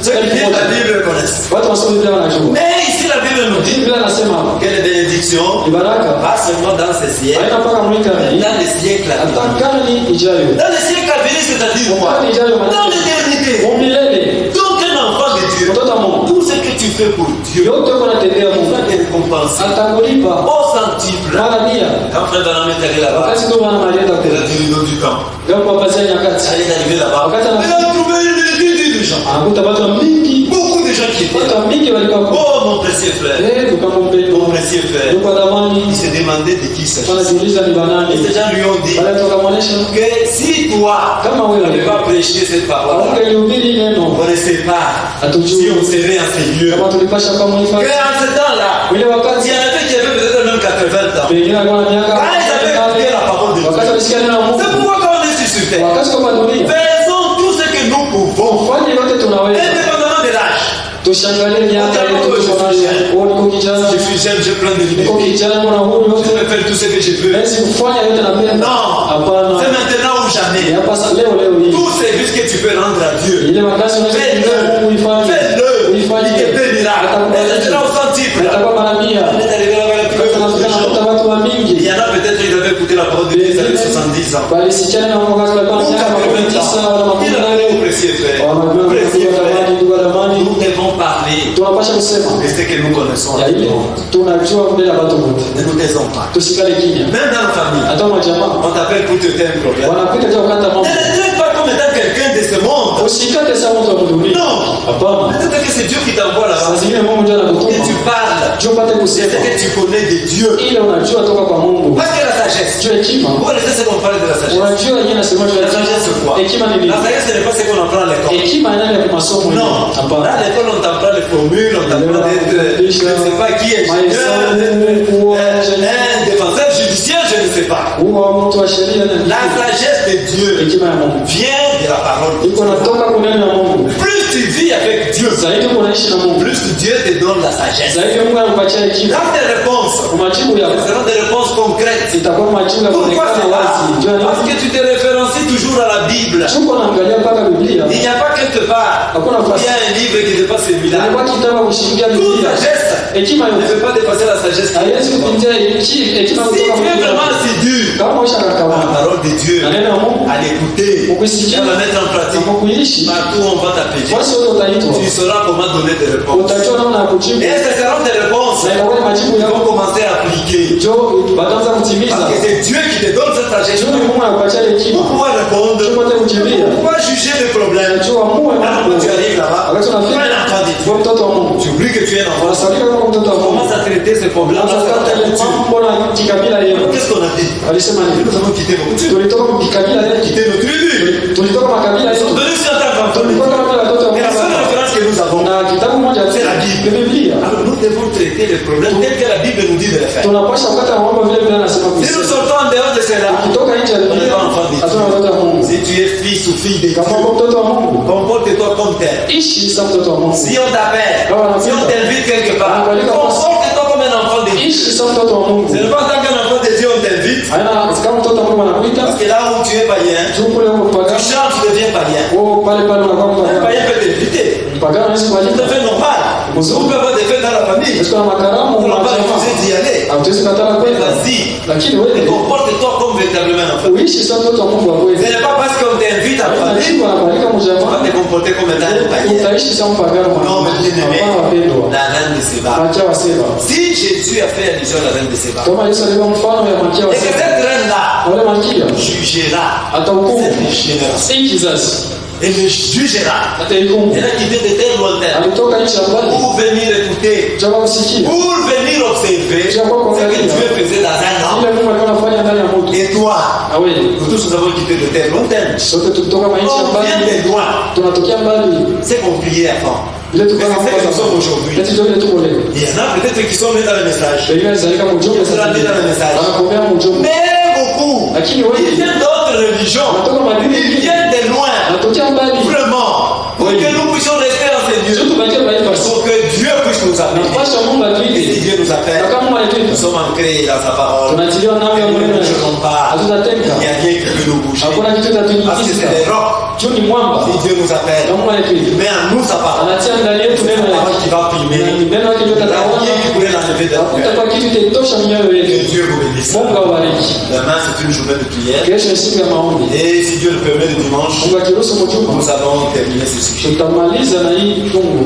Ceux qui lisent la Bible le connaissent. Watu wasoma Biblia wanajua. Mais ici, la Bible nous dit Biblia anasema hapa que les bénédictions, ni baraka pas seulement dans ces siècles, haina mpaka mwika mais dans les siècles à hata venir. karne ijayo. Dans les siècles à venir, c'est-à-dire quoi? Karne ijayo Dans maana l'éternité. umilele. Donc, un enfant de Dieu, Mtoto wa Mungu tout ce que tu fais pour Dieu, yote uko natendea il Mungu va te récompenser atakulipa au centuple. mara 100. Quand frère Branham est allé là-bas, Wakati ndio wana malienda il a kule. dit le nom du temps. Ndio kwa pazia nyakati. Il est arrivé là-bas. Wakati Il anafika a trouvé une multitude de gens. anakuta watu mingi. Beaucoup de gens qui étaient là. Watu mingi walikuwa kwa. Oh mon précieux frère, Tukamwambia mon précieux frère. kwa zamani Il se demandait de qui il s'agissait. wanajiuliza ni Et banani. ces gens lui ont dit Wale tukamwonyesha que si toi, kama tu wewe n'avais pas prêché cette parole, ungelihubiri on neno ne sait pas si hatujui on serait en ces lieux. kama tulipasha kama Que hifadhi en ce temps-là, ile il y wakati en avait qui avaient peut-être même 80 ans. pengine alikuwa na miaka Quand ils avaient écouté la parole de wakati Dieu, walisikia neno la Mungu c'est pourquoi quand on est sur terre, wakati kwa dunia faisons tout ce que nous pouvons, fanye yote tunaweza indépendamment de l'âge. tushangalie miaka yetu tuko nayo. Niko kijana Je suis jeune, je prends des niko libertés. kijana na huru Je yote peux faire tout ce que je veux. naweza kufanya yote napenda Non, hapana c'est maintenant ou ni jamais. hapa sasa leo hii Tout service que tu peux rendre à Dieu, ile makazi unaweza kumpa Mungu ifanye fais-le. Il uifanye te bénira. Et ce sera au centuple. atakuwa mara 100. On est arrivé là-bas, il y a plus de gens. Tunakuta watu wa Il mingi y en a peut-être, ils avaient écouté la parole de Dieu, ils avaient 70 ans. walisikia na Mungu katika Ou miaka 80 tisa ans. wala makumi Il a nane dit au précieux frère, wanajua précieux ndugu wa frère, zamani, ndugu wa zamani, nous devons parler tunapasha kusema de ce que nous connaissons. ya ile tunajua mbele ya watu wote, Ne nous taisons pas. tusikale kimya. Même dans la famille, Hata majamaa on t'appelle pour te faire un problème. wanapita kwa kukata Ne mambo, le traite pas comme étant quelqu'un de ce monde. usikate sawa mtu wa dunia. Non. Hapana, Peut-être que c'est Dieu qui t'envoie saa là-bas. zingine Mungu ndiye Que tu anakutuma parles. juu upate C'est ce kusema que tu connais de Dieu. ile unajua toka kwa Mungu. Parce que la sagesse. Juu hekima, Vous connaissez ce qu'on parle de la sagesse. unajua yeye anasema juu ya La sagesse c'est quoi? hekima ni nini? La sagesse ce n'est pas ce qu'on apprend à l'école. Hekima inaenda kwa masomo. Non. Hapana. Dans l'école on t'apprend les formules, on t'apprend d'être, je ne sais pas qui est ingénieur, un défenseur judiciaire, je ne sais pas. Huwa mtu wa sheria na La sagesse de Dieu hekima ya Mungu vient de la parole de iko Dieu. natoka kwa neno la Mungu. Plus tu vis avec Dieu, Zaidi unaishi na Mungu, plus Dieu te donne la sagesse. zaidi Mungu anakupatia hekima. Dans tes réponses, Majibu ce yako seront des réponses concrètes. itakuwa majibu ya Pourquoi kuonekana c'est wazi. là? Jua Parce que tu te référencies toujours à la Bible. tuko naangalia mpaka Biblia. Il n'y a pas quelque part Hakuna où il y nafasi. a un livre qui dépasse celui-là. Ilikuwa kitabu kushikia Toute Biblia. sagesse Hekima ne yote peut pas dépasser la sagesse. haiwezi kupindia hekima Si tu kutoka es kwa vraiment Biblia. assidu, Kama la ushakakamata parole de Dieu, na neno la Mungu à l'écouter, Ukisikia. à la mettre en pratique, na kuishi, partout on va t'appeler. basi wote utaitwa, Tu sauras comment donner des réponses. utajua namna ya kujibu Et ce seront des réponses na itakuwa ni majibu qu'ils vont yako, commencer à appliquer. ndio bataanza kutimiza. Parce que c'est Dieu qui te donne cette Ndio trajectoire Mungu anakupatia pour hekima pouvoir répondre, upate kujibia, pour pouvoir juger les problèmes. ndio amue Alors mambo. quand tu arrives là-bas, Wakati tu es unafika un enfant de Dieu. kwa mtoto wa Mungu, Tu oublies que tu es un enfant. unasalia kama mtoto wa Tu Mungu, commences à traiter ces problèmes. unataka ile mambo na kikabila yenu. Qu'est-ce qu'on a dit? Alisema Nous nini? avons quitté nos coutumes, Tulitoka kikabila yetu, quitté nos tribus. tulitoka makabila Nous sommes yetu, venus sur un temps comme tulikuwa kama vile watoto wa Et la seule Mungu. référence que nous avons, Na kitabu moja c'est la Bible. ni Biblia. Alors nous devons traiter les problèmes tels que la Bible nous dit de les faire. Tunapaswa kukata mambo vile vile anasema Si nous kusema. sortons en dehors de cela, Ukitoka nje ya Biblia, hatuna watoto wa Mungu. si tu es fils ou fille de Kama Dieu, uko mtoto wa Mungu, comporte-toi comme tel. ishi kama mtoto wa Mungu. Si on t'appelle, si on t'invite quelque part, comporte-toi comme un enfant de Dieu. Ishi kama mtoto wa Ce Mungu. n'est pas tant qu'un enfant de Dieu on t'invite, Haina kama mtoto wa Mungu anakuita, parce que là où tu es païen, juu kule uko tu pagani. changes, tu deviens païen. Oh, pale pale unakuwa Un mpagani. païen peut t'inviter. Pagani hawezi C'est kualika. tout à fait normal. On peut avoir des fêtes dans la famille. Est-ce qu'on a makaramu On na n'a pas refusé jamaa? d'y aller. Hatuwezi katala Mais kwenda. vas-y, Lakini et wewe comporte-toi comme véritablement un enfant. uishi kama mtoto wa Mungu wa Ce kweli. n'est pas parce qu'on t'invite à Na parler, Mungu anakualika tu vas mjamaa. te comporter comme étant un païen. Utaishi kama mpagani Non, mwana. mais bien-aimé, Hapana wapendwa. la reine de Séba. Malkia wa Seba. Si Jésus a fait allusion à la reine de Séba, Kama Yesu alikuwa mfano ya malkia wa et que Seba. cette reine-là Na wale malkia jugera atahukumu cette génération, hii kizazi, elle le jugera. ataihukumu. Elle a quitté de terres lointaines Alitoka nchi ya mbali pour venir écouter, jama kusikia pour venir observer ce que Dieu faisait dans un an. ile Mungu alikuwa anafanya ndani ya mtu. Et toi, Na wewe nous tous nous avons quitté de terres lointaines. sote tukitoka nchi ya On vient mbali, de loin. tunatokea mbali, C'est qu'on priait avant. ile Mais tukana c'est ce que nous sommes aujourd'hui. eti ndio ile tuko leo. Il y en a peut-être qui sont mis dans le message. Pengine zalika mjumbe sasa, anakombea mjumbe, Mais beaucoup, lakini ils wewe viennent d'autres religions. unatoka madini Ils nyingine, viennent de loin. unatokea mbali, Vraiment. Pour que nous puissions rester en ces lieux. sio tubakie mbali basi. Pour que Dieu puisse nous Na appeler. kupasha Mungu Et si atuite. Dieu nous Na appelle, kama Mungu nous anatuita, sommes ancrés dans sa parole. tunatiliwa nao ya Nous maneno ne yake. bougerons pas. Il Hatutatenga. n'y a rien qui peut nous bouger. Hakuna kitu Parce que kitatunyinyiza. c'est des rocs. Juu ni mwamba. Si Dieu nous appelle, Na Mungu il anatuita. met en nous sa parole. Anatia ndani yetu C'est neno la parole lake. qui va primer. Neno lake ndio Il n'y a tataona. rien qui pourrait l'enlever de notre Hakutakuwa cœur. kitu kitotosha mioyo Que yetu. Dieu vous bénisse. Mungu awabariki. Demain, c'est une journée de prière. Kesho ni siku ya maombi. Et si Dieu le permet, le dimanche, Mungu akiruhusu mjumbe, nous allons terminer ce sujet. tutamaliza na hii fungu.